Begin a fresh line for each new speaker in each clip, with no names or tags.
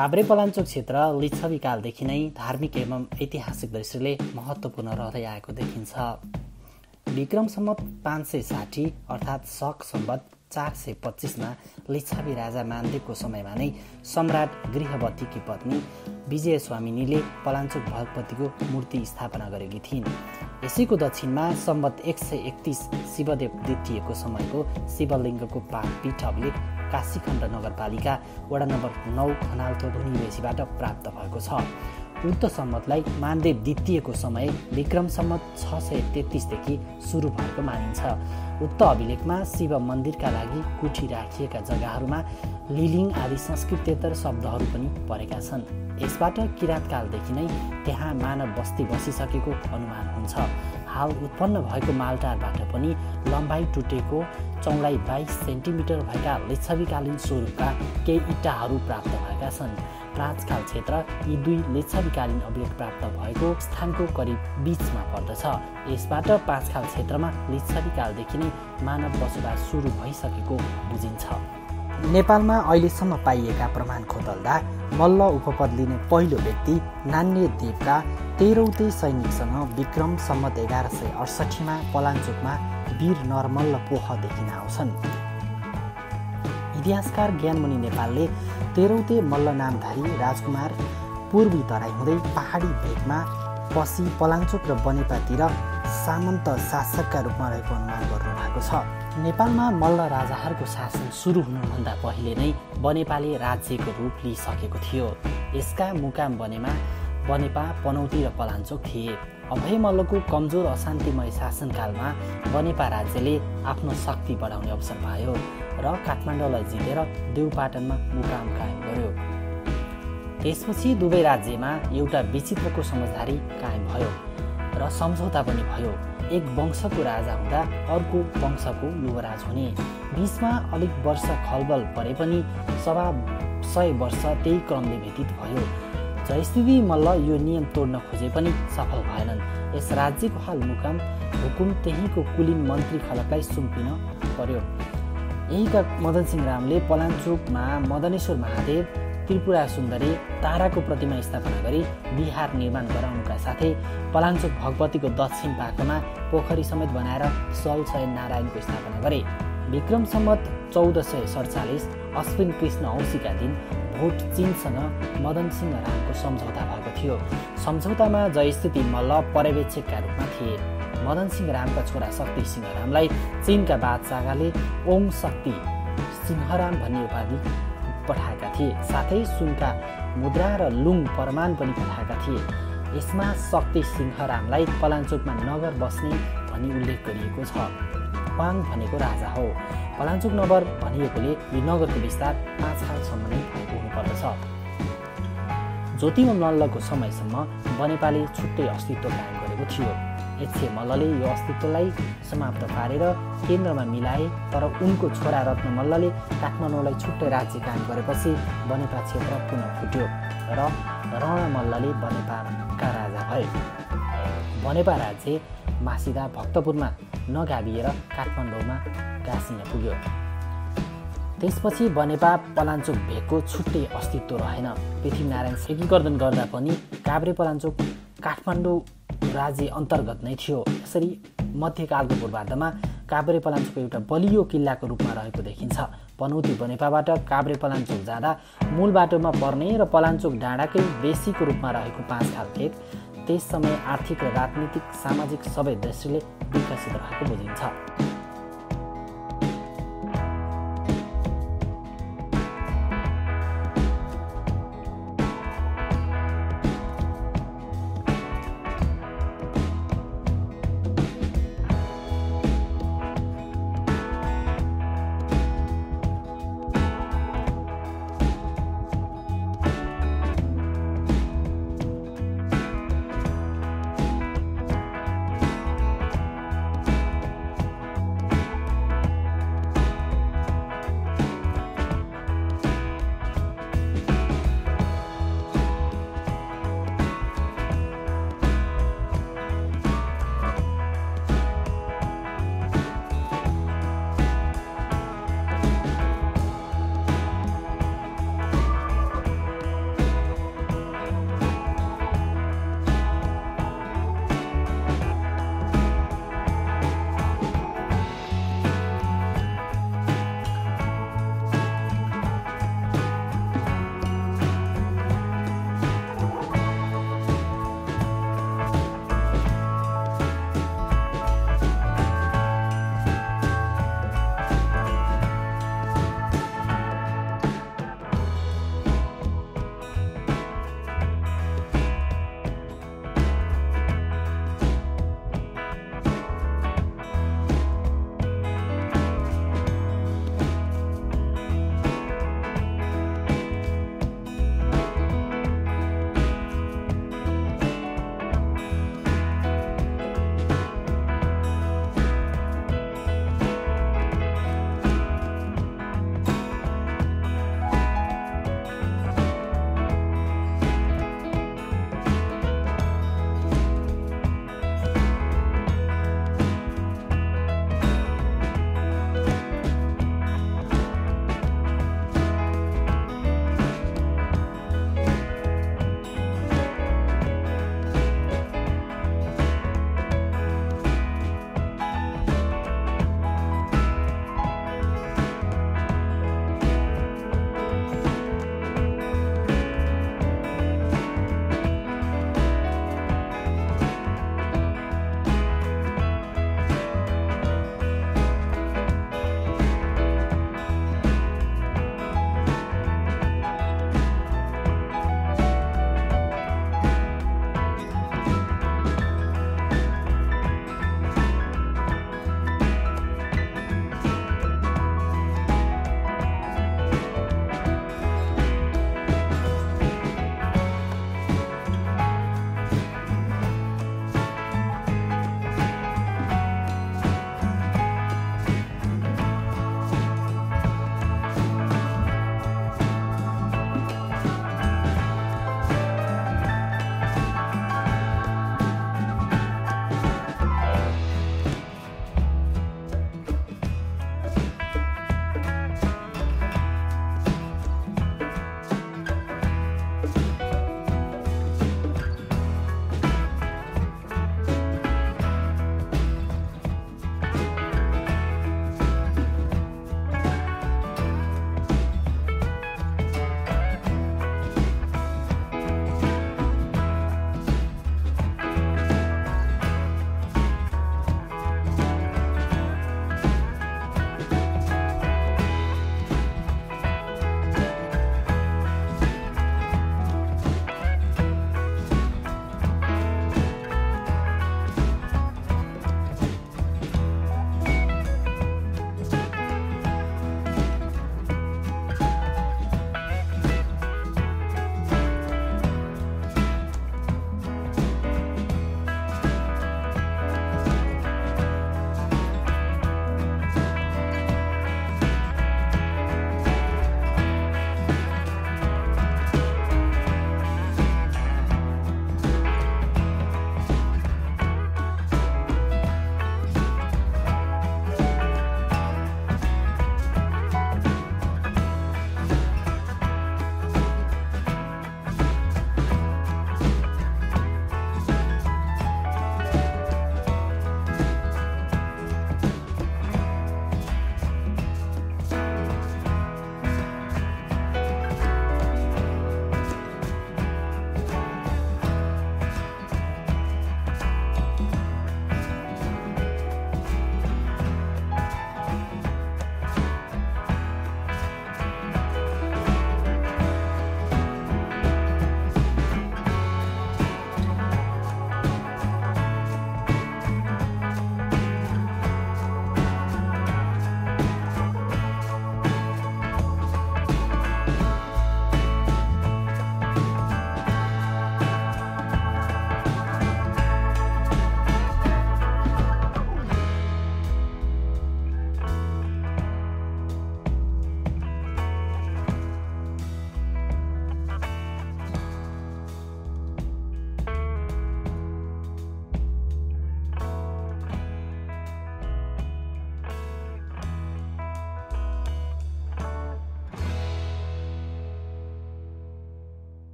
काभ्रेपलाञ्चोक क्षेत्र लिच्छविकालदेखि नै धार्मिक एवं ऐतिहासिक दृष्टिले महत्त्वपूर्ण रहँदै आएको देखिन्छ। विक्रम सम्वत 560 अर्थात् शक सम्वत 425मा लिच्छवी राजा मानदेवको समयमा नै सम्राट गृहवतीकी पत्नी विजयस्वामिनीले पलाञ्चोक भगवतीको मूर्ति स्थापना गरेकी थिइन्। यसैको दक्षिणमा सम्वत 131 शिवदेव द्वितीयको समयको शिवलिङ्गको पाठपीठ अभिलेख काशीखण्ड नगरपालिका वडा नम्बर 9 खनालथो धुनीबेसीबाट प्राप्त भएको छ। उक्त सम्वतलाई मानदेव द्वितीयको समय विक्रम सम्वत 633 देखि सुरु भएको मानिन्छ। उक्त अभिलेखमा शिव मन्दिरका लागि कुठी राखिएका जग्गाहरूमा लिलिङ आदि संस्कृतेतर शब्दहरू पनि परेका छन्। यसबाट किराँतकालदेखि नै त्यहाँ मानव बस्ती बसिसकेको अनुमान हुन्छ। हाल उत्पन्न भएको मालटारबाट पनि लम्बाइ टुटेको चौडाइ 22 सेन्टिमिटर भएका लिच्छवीकालीन स्वरूपका केही इँटाहरू प्राप्त भएका छन्। प्राचकाल क्षेत्र यी दुई लिच्छवीकालीन अभिलेख प्राप्त भएको स्थानको करिब बीचमा पर्दछ। यसबाट पाँचखाल क्षेत्रमा लिच्छवीकालदेखि नै मानव बसोबास सुरु भइसकेको बुझिन्छ। नेपालमा अहिलेसम्म पाइएका प्रमाण खोतल्दा मल्ल उपपद लिने पहिलो व्यक्ति नान्य देवका 13औं सैनिकसँग विक्रम सम्वत 1168मा पलाञ्चोकमा वीर नरमल्ल पोह देखिन आउँछन्। इतिहासकार ज्ञानमणि नेपालले 13औं मल्ल नामधारी राजकुमार पूर्वी तराई हुँदै पहाडी भेगमा पसी पलाञ्चोक र बनेपातिर सामन्त शासकका रूपमा रहेको अनुमान गर्नु भएको छ। नेपालमा मल्ल राजाहरूको शासन सुरु हुनुभन्दा पहिले नै बनेपाले राज्यको रूप लिइसकेको थियो। यसका मुकाम बनेपा, पनौती र पलाञ्चोक थिए। अभय मल्लको कमजोर अशान्तिमय शासनकालमा बनेपा राज्यले आफ्नो शक्ति बढाउने अवसर पायो र काठमाडौँलाई जितेर देउपाटनमा मुकाम कायम गर्यो। त्यसपछि दुवै राज्यमा एउटा विचित्रको समझदारी कायम भयो र सम्झौता पनि भयो। एक वंशको राजा हुँदा अर्को वंशको युवराज हुने। बीचमा अलिक वर्ष खलबल परे पनि सवा 100 वर्ष त्यही क्रमले व्यतीत भयो। जयस्थिति मल्ल यो नियम तोड्न खोजे पनि सफल भएनन्। यस राज्यको हाल मुकाम हुकुम त्यहीँको कुलीन मन्त्री खलकलाई सुम्पिन पर्यो। यहीका मदन सिंह रामले पलाञ्चोकमा मदनेश्वर महादेव, त्रिपुरा सुन्दरी, ताराको प्रतिमा स्थापना गरी विहार निर्माण गराउनुका साथै पलाञ्चोक भगवतीको दक्षिण पाखमा पोखरी समेत बनाएर सलशयन नारायणको स्थापना गरे। विक्रम सम्वत 1447 अश्विन कृष्ण औँसीका दिन भोट चीनसँग मदन सिंह रामको सम्झौता भएको थियो। सम्झौतामा जयस्थिति मल्ल पर्यवेक्षकका रूपमा थिए। मदन सिंह रामका छोरा शक्ति सिंह रामलाई चीनका बादशाहले ओङ शक्ति सिंहराम भन्ने उपाधि पठाएका थिए। साथै सुनका मुद्रा र लुङ परमान पनि पठाएका थिए। यसमा शक्ति सिंहरामलाई पलाञ्चोकमा नगर बस्ने भनी उल्लेख गरिएको छ। वाङ भनेको राजा हो। पलाञ्चोक नगर भनिएकोले यो नगरको विस्तार 5 खालसम्म नै भएको हुनुपर्दछ। ज्योतिबा मल्लको समयसम्म बनेपाले छुट्टै अस्तित्व कायम गरेको थियो। एच.ए. मल्लले यो अस्तित्वलाई समाप्त पारेर केन्द्रमा मिलाए, तर उनको छोरा रत्न मल्लले काठमाडौँलाई छुट्टै राज्य कायम गरेपछि बनेपा क्षेत्र पुनः फुट्यो र रण मल्लले बनेपाका राजा भए। बनेपा राज्य मासिदा भक्तपुरमा नगाभिएर काठमाडौँमा गाँसिन पुग्यो। त्यसपछि बनेपा पलाञ्चोक भेगको छुट्टै अस्तित्व रहेन। पृथ्वीनारायण एकीकरण गर्दा पनि काभ्रे पलाञ्चोक काठमाडौँ राज्य अन्तर्गत नै थियो। यसरी मध्यकालको पूर्वार्धमा काभ्रे पलाञ्चोक एउटा बलियो किल्लाको रूपमा रहेको देखिन्छ। पनौती बनेपाबाट काभ्रे पलाञ्चोक जाँदा मूल बाटोमा पर्ने र पलाञ्चोक डाँडाकै बेसीको रूपमा रहेको 5 खाल भेग त्यस समय आर्थिक र राजनीतिक सामाजिक सबै दृष्टिले विकसित रहेको बुझिन्छ।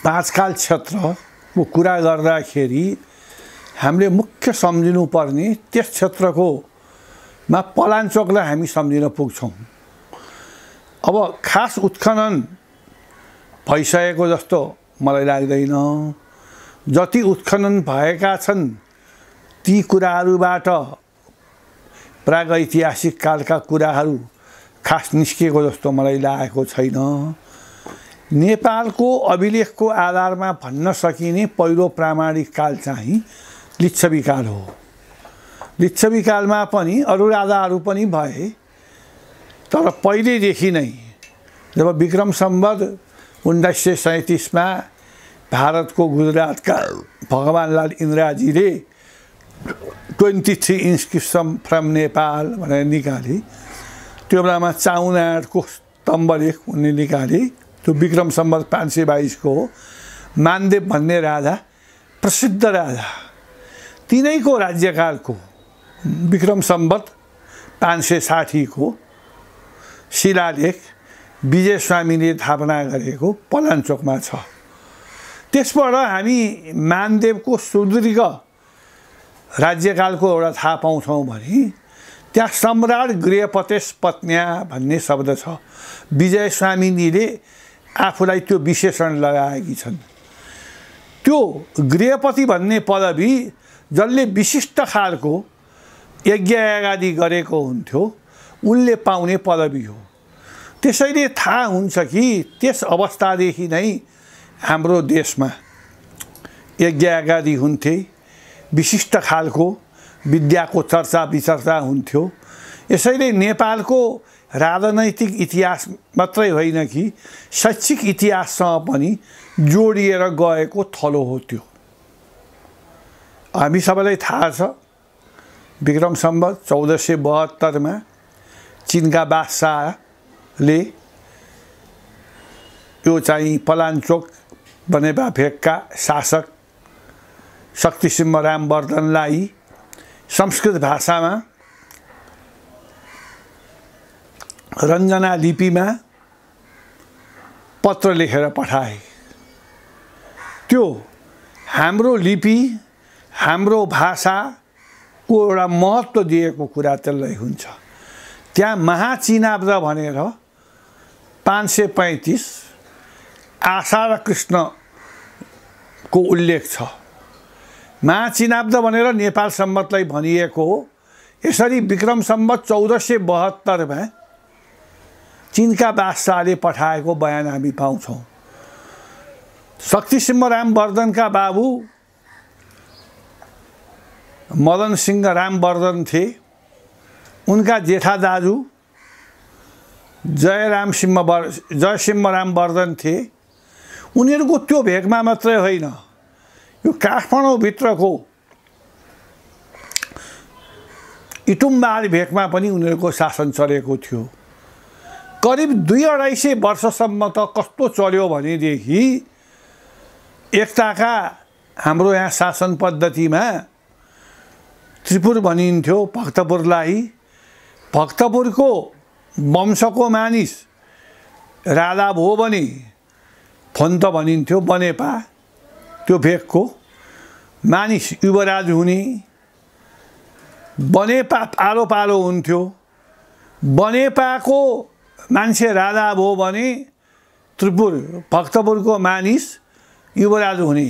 पाँचखाल क्षेत्रको कुरा गर्दाखेरि हामीले मुख्य सम्झिनुपर्ने त्यस क्षेत्रकोमा पलाञ्चोकलाई हामी सम्झिन पुग्छौँ। अब खास उत्खनन भइसकेको जस्तो मलाई लाग्दैन। जति उत्खनन भएका छन् ती कुराहरूबाट प्रागैतिहासिक कालका कुराहरू खास निस्किएको जस्तो मलाई लागेको छैन। नेपालको अभिलेखको आधारमा भन्न सकिने पहिलो प्रामाणिक काल चाहिँ लिच्छवी काल हो। लिच्छवी कालमा पनि अरू राजाहरू पनि भए, तर पहिलेदेखि नै जब विक्रम सम्वत 1937 भारतको गुजरातका भगवानलाल इन्द्राजीले 23 इन्स्क्रिप्सन फ्रम नेपाल भनेर निकाले, त्यो बेलामा चाउनाडको स्तम्भलेख उनले निकाले। त्यो विक्रम सम्वत 522 को हो। मानदेव भन्ने राजा, प्रसिद्ध राजा, तिनैको राज्यकालको विक्रम सम्वत 560 को शिलालेख विजय स्वामीले स्थापना गरेको पलाञ्चोकमा छ। त्यसबाट हामी मानदेवको सुदीर्घ राज्यकालको एउटा थाहा पाउँछौँ भने त्यहाँ सम्राट गृहपतेश पत्न्या भन्ने शब्द छ। विजय स्वामिनीले आफूलाई त्यो विशेषण लगाएकी छन्। त्यो गृहपति भन्ने पदवी जसले विशिष्ट खालको यज्ञ यागादि गरेको हुन्थ्यो उनले पाउने पदवी हो। त्यसैले थाहा हुन्छ कि त्यस अवस्थादेखि नै हाम्रो देशमा यज्ञ यागादि हुन्थे, विशिष्ट खालको विद्याको चर्चा विचर्चा हुन्थ्यो। यसैले नेपालको राजनैतिक इतिहास मात्रै होइन कि शैक्षिक इतिहाससँग पनि जोडिएर गएको थलो हो त्यो। हामी सबैलाई थाहा छ विक्रम सम्वत 1472 चीनका बादशाहले यो चाहिँ पलाञ्चोक बनेपा भेगका शासक शक्तिसिंह रामवर्धनलाई संस्कृत भाषामा रञ्जना लिपिमा पत्र लेखेर पठाए। त्यो हाम्रो लिपि, हाम्रो भाषाको एउटा महत्त्व दिएको कुरा त्यसलाई हुन्छ। त्यहाँ महाचिनाब्द भनेर 535 आषाढ कृष्णको उल्लेख छ। महाचिनाब्द भनेर नेपाल सम्वतलाई भनिएको हो। यसरी विक्रम सम्वत 1472 चीनका बादशाहले पठाएको बयान हामी पाउँछौँ। शक्तिसिंह रामवर्धनका बाबु मदन सिंह रामवर्धन थिए। उनका जेठा दाजु जयसिंह रामवर्धन थिए। उनीहरूको त्यो भेगमा मात्रै होइन, यो काठमाडौँभित्रको इटुम्बार भेगमा पनि उनीहरूको शासन चलेको थियो। करिब 200-250 वर्षसम्म त कस्तो चल्यो भनेदेखि एकताका हाम्रो यहाँ शासन पद्धतिमा त्रिपुर भनिन्थ्यो भक्तपुरलाई। भक्तपुरको वंशको मानिस राजा भो भने फन्त भनिन्थ्यो। बनेपा त्यो भेगको मानिस युवराज हुने। बनेपा पालो पालो हुन्थ्यो। बनेपाको मान्छे राजा भो भने त्रिपुर भक्तपुरको मानिस युवराज हुने।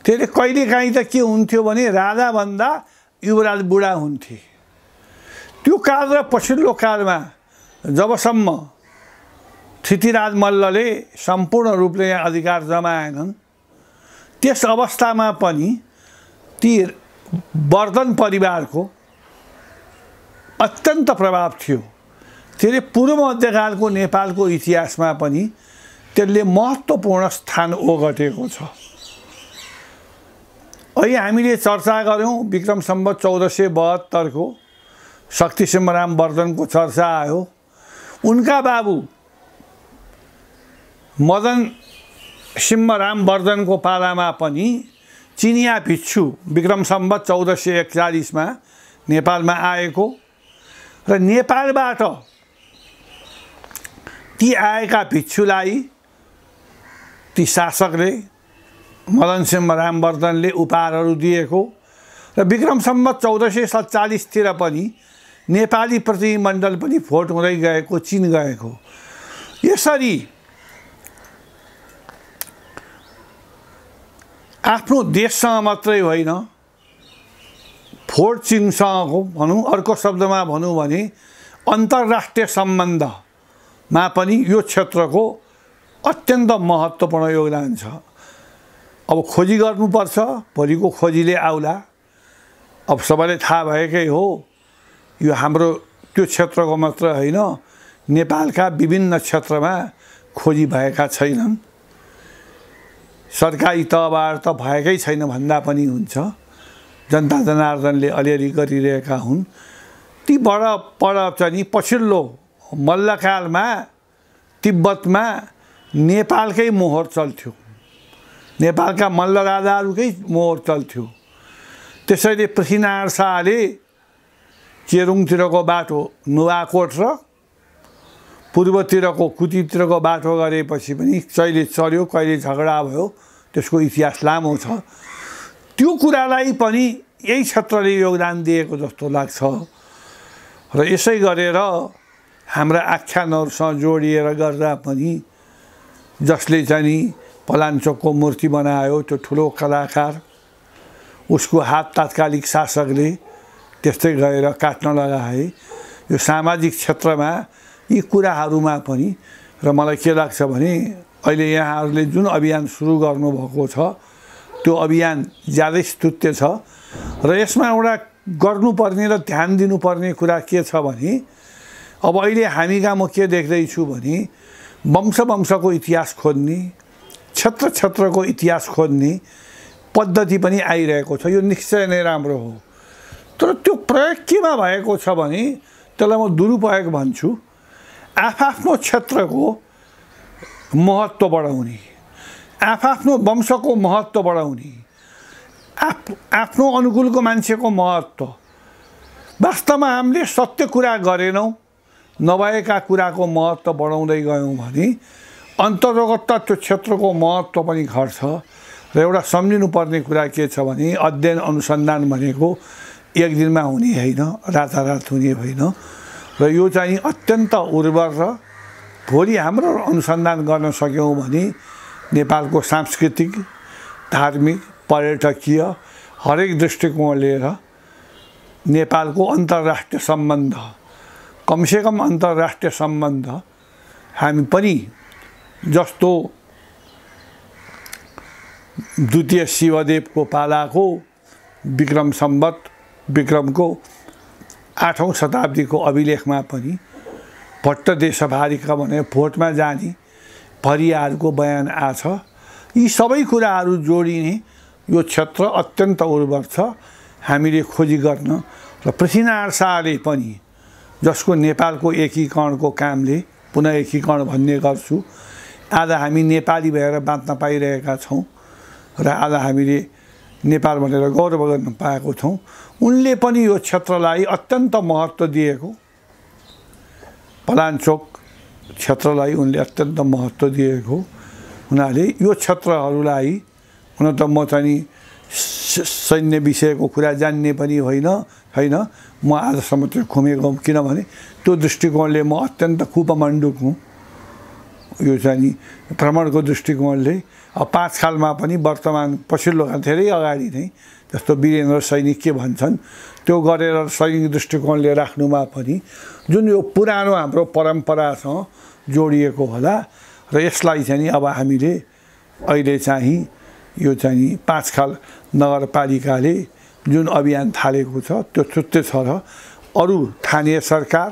त्यसले कहिलेकाहीँ त के हुन्थ्यो भने राजाभन्दा युवराज बुढा हुन्थे। त्यो काल र पछिल्लो कालमा जबसम्म क्षितिराज मल्लले सम्पूर्ण रूपले यहाँ अधिकार जमाएनन् त्यस अवस्थामा पनि ती वर्धन परिवारको अत्यन्त प्रभाव थियो। त्यसले पूर्व मध्यकालको नेपालको इतिहासमा पनि त्यसले महत्त्वपूर्ण स्थान ओगटेको छ। अहिले हामीले चर्चा गऱ्यौँ विक्रम सम्वत 1472 को शक्तिसिंह रामवर्धनको चर्चा आयो। उनका बाबु मदन सिंह रामवर्धनको पालामा पनि चिनिया भिक्षु विक्रम सम्वत 1441 मा नेपालमा आएको र नेपालबाट ती आएका भिक्षुलाई ती शासकले मदनसिंह रामवर्धनले उपहारहरू दिएको र विक्रम सम्वत 1447 पनि नेपाली प्रतिनिधिमण्डल पनि भोट हुँदै गएको, चीन गएको। यसरी आफ्नो देशसँग मात्रै होइन, भोट चीनसँगको भनौँ, अर्को शब्दमा भनौँ भने अन्तर्राष्ट्रिय सम्बन्धमा पनि यो क्षेत्रको अत्यन्त महत्त्वपूर्ण योगदान छ। अब खोजी गर्नुपर्छ, भोलिको खोजीले आउला। अब सबैलाई थाहा भएकै हो, यो हाम्रो त्यो क्षेत्रको मात्र होइन, नेपालका विभिन्न क्षेत्रमा खोजी भएका छैनन्। सरकारी तहबाट त भएकै छैन भन्दा पनि हुन्छ, जनता जनार्दनले अलिअलि गरिरहेका हुन्। ती बड चाहिँ पछिल्लो मल्लकालमा तिब्बतमा नेपालकै मोहर चल्थ्यो, नेपालका मल्ल राजाहरूकै मोहर चल्थ्यो। त्यसैले पृथ्वीनारायण शाहले चेरुङतिरको बाटो नुवाकोट र पूर्वतिरको कुतीतिरको बाटो गरेपछि पनि कहिले चल्यो, कहिले झगडा भयो, त्यसको इतिहास लामो छ। त्यो कुरालाई पनि यही क्षेत्रले योगदान दिएको जस्तो लाग्छ। र यसै गरेर हाम्रा आख्यानहरूसँग जोडिएर गर्दा पनि जसले चाहिँ पलाञ्चोकको मूर्ति बनायो, त्यो ठुलो कलाकार, उसको हात तात्कालिक शासकले त्यस्तै गएर काट्न लगाए। यो सामाजिक क्षेत्रमा यी कुराहरूमा पनि र मलाई के लाग्छ भने अहिले यहाँहरूले जुन अभियान सुरु गर्नुभएको छ त्यो अभियान ज्यादै स्तुत्य छ। र यसमा एउटा गर्नुपर्ने र ध्यान दिनुपर्ने कुरा के छ भने अब अहिले हामी कहाँ म के देख्दैछु भने वंशको इतिहास खोज्ने, क्षेत्र क्षेत्रको इतिहास खोज्ने पद्धति पनि आइरहेको छ। यो निश्चय नै राम्रो हो, तर त्यो प्रयोग केमा भएको छ भने त्यसलाई म दुरुपयोग भन्छु। आफ्नो क्षेत्रको महत्त्व बढाउने, आफ्नो वंशको महत्त्व बढाउने, आफ्नो अनुकूलको मान्छेको महत्त्व। वास्तवमा हामीले सत्य कुरा गरेनौँ, नभएका कुराको महत्त्व बढाउँदै गयौँ भने अन्तर्गतता त्यो क्षेत्रको महत्त्व पनि घट्छ। र एउटा सम्झिनुपर्ने कुरा के छ भने अध्ययन अनुसन्धान भनेको एक दिनमा हुने होइन, रातारात हुने होइन। र यो चाहिँ अत्यन्त उर्वर र भोलि हाम्रो अनुसन्धान गर्न सक्यौँ भने नेपालको सांस्कृतिक, धार्मिक, पर्यटकीय हरेक दृष्टिकोण लिएर नेपालको अन्तर्राष्ट्रिय सम्बन्ध, कमसेकम अन्तर्राष्ट्रिय सम्बन्ध हामी पनि जस्तो द्वितीय शिवदेवको पालाको विक्रम सम्वत विक्रमको 8औं शताब्दीको अभिलेखमा पनि भट्ट देशभारिका भने भोटमा जाने भरियाहरूको बयान आछ। यी सबै कुराहरू जोडिने यो क्षेत्र अत्यन्त उर्वर छ। हामीले खोजी गर्न र पृथ्वीनारायण शाहले पनि जसको नेपालको एकीकरणको कामले, पुनः एकीकरण भन्ने गर्छु, आज हामी नेपाली भएर बाँच्न पाइरहेका छौँ र आज हामीले नेपाल भनेर गौरव गर्न पाएको छौँ। उनले पनि यो क्षेत्रलाई अत्यन्त महत्त्व दिएको, पलाञ्चोक क्षेत्रलाई उनले अत्यन्त महत्त्व दिएको हुनाले यो क्षेत्रहरूलाई, हुन त म चाहिँ सैन्य विषयको कुरा जान्ने पनि होइन, म आजसम्म त्यो घुमेको, किनभने त्यो दृष्टिकोणले म अत्यन्त कुपमण्डुक हुँ। यो चाहिँ भ्रमणको दृष्टिकोणले पाँचखालमा पनि वर्तमान पछिल्लो धेरै अगाडि नै जस्तो वीरेन्द्र सैनिक के भन्छन् त्यो गरेर सैनिक दृष्टिकोणले राख्नुमा पनि जुन यो पुरानो हाम्रो परम्परासँग जोडिएको होला र यसलाई चाहिँ अब हामीले अहिले चाहिँ यो चाहिँ पाँचखाल नगरपालिकाले जुन अभियान थालेको छ त्यो छुट्टै छ र अरू स्थानीय सरकार,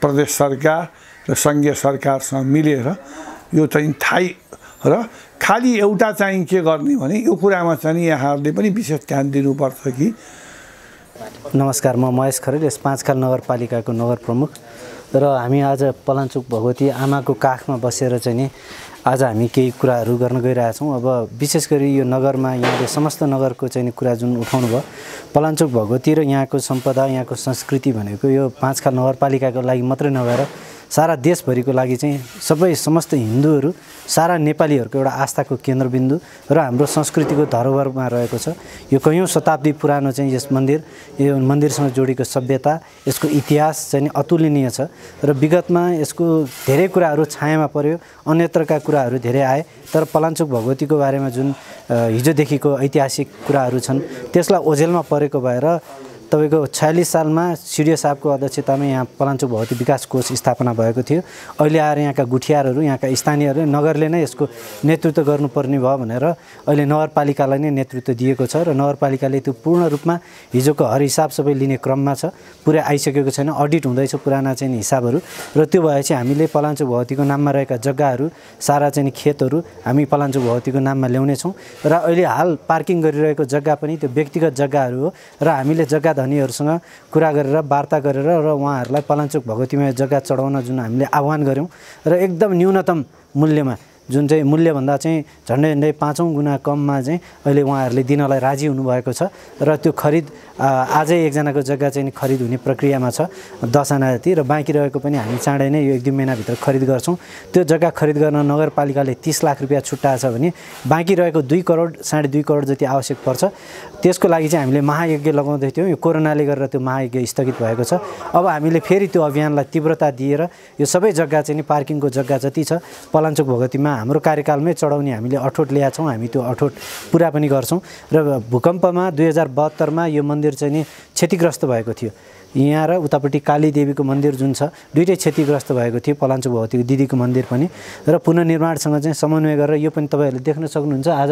प्रदेश सरकार र सङ्घीय सरकारसँग मिलेर यो चाहिँ थाई र खालि एउटा चाहिँ के गर्ने भने यो कुरामा चाहिँ यहाँहरूले पनि विशेष ध्यान दिनुपर्छ कि।
नमस्कार, म महेश खरेल, यस पाँचखाल नगरपालिकाको नगर प्रमुख र हामी आज पलाञ्चोक भगवती आमाको काखमा बसेर चाहिँ नि आज हामी केही कुराहरू गर्न गइरहेछौँ। अब विशेष गरी यो नगरमा यहाँले समस्त नगरको चाहिँ कुरा जुन उठाउनु भयो, पलाञ्चोक भगवती र यहाँको सम्पदा, यहाँको संस्कृति भनेको यो पाँचखाल नगरपालिकाको लागि मात्रै नभएर सारा देशभरिको लागि चाहिँ समस्त हिन्दूहरू सारा नेपालीहरूको एउटा आस्थाको केन्द्रबिन्दु र हाम्रो संस्कृतिको धरोहरमा रहेको छ। यो कयौँ शताब्दी पुरानो चाहिँ यस मन्दिर, यो मन्दिरसँग जोडिएको सभ्यता, यसको इतिहास चाहिँ अतुलनीय छ र विगतमा यसको धेरै कुराहरू छायामा पर्यो, अन्यत्रका कुराहरू धेरै आए, तर पलाञ्चोक भगवतीको बारेमा जुन हिजोदेखिको ऐतिहासिक कुराहरू छन् त्यसलाई ओझेलमा परेको भएर तपाईको 46 सालमा सिडिओ साहबको अध्यक्षतामा यहाँ पलाञ्चोक भगवती विकास कोष स्थापना भएको थियो। अहिले आएर यहाँका गुठियारहरू, यहाँका स्थानीयहरूले नगरले नै यसको नेतृत्व गर्नुपर्ने भयो भनेर अहिले नगरपालिकालाई नै नेतृत्व दिएको छ र नगरपालिकाले त्यो पूर्ण रूपमा हिजोको हर हिसाब सबै लिने क्रममा छ। पुरै आइसकेको छैन, अडिट हुँदैछ पुराना चाहिँ हिसाबहरू र त्यो भएपछि हामीले पलाञ्चोक भगवतीको नाममा रहेका जग्गाहरू, सारा चाहिँ खेतहरू हामी पलाञ्चोक भगवतीको नाममा ल्याउनेछौँ र अहिले हाल पार्किङ गरिरहेको जग्गा पनि त्यो व्यक्तिगत जग्गाहरू हो र हामीले जग्गा धनीहरूसँग कुरा गरेर वार्ता गरेर र उहाँहरूलाई पलाञ्चोक भगवतीमा जग्गा चढाउन जुन हामीले आह्वान गऱ्यौँ र एकदम न्यूनतम मूल्यमा, जुन चाहिँ मूल्यभन्दा चाहिँ झन्डै 5औं गुणा कममा चाहिँ अहिले उहाँहरूले दिनलाई राजी हुनुभएको छ र त्यो खरिद आजै एकजनाको जग्गा चाहिँ खरिद हुने प्रक्रियामा छ 10 आना जति र बाँकी रहेको पनि हामी चाँडै नै यो 1-2 महिनाभित्र खरिद गर्छौँ। त्यो जग्गा खरिद गर्न नगरपालिकाले 30 लाख रुपियाँ छुट्याएछ भने बाँकी रहेको 2 करोड 2.5 करोड जति आवश्यक पर्छ। त्यसको लागि चाहिँ हामीले महायज्ञ लगाउँदै थियौँ, यो कोरोनाले गरेर त्यो महायज्ञ स्थगित भएको छ। अब हामीले फेरि त्यो अभियानलाई तीव्रता दिएर यो सबै जग्गा चाहिँ पार्किङको जग्गा जति छ पलाञ्चोक भगवतीमा हाम्रो कार्यकालमै चढाउने हामीले अठोट ल्याएको छौँ। हामी त्यो अठोट पुरा पनि गर्छौँ र भूकम्पमा 2072 मा यो मन्दिर चाहिँ नि क्षतिग्रस्त भएको थियो। यहाँ र उतापट्टि काली देवीको मन्दिर जुन छ दुईटै क्षतिग्रस्त भएको थियो, पलाञ्चोक भगवतीको दिदीको मन्दिर पनि, र पुनर्निर्माणसँग चाहिँ समन्वय गरेर यो पनि तपाईँहरूले देख्न सक्नुहुन्छ आज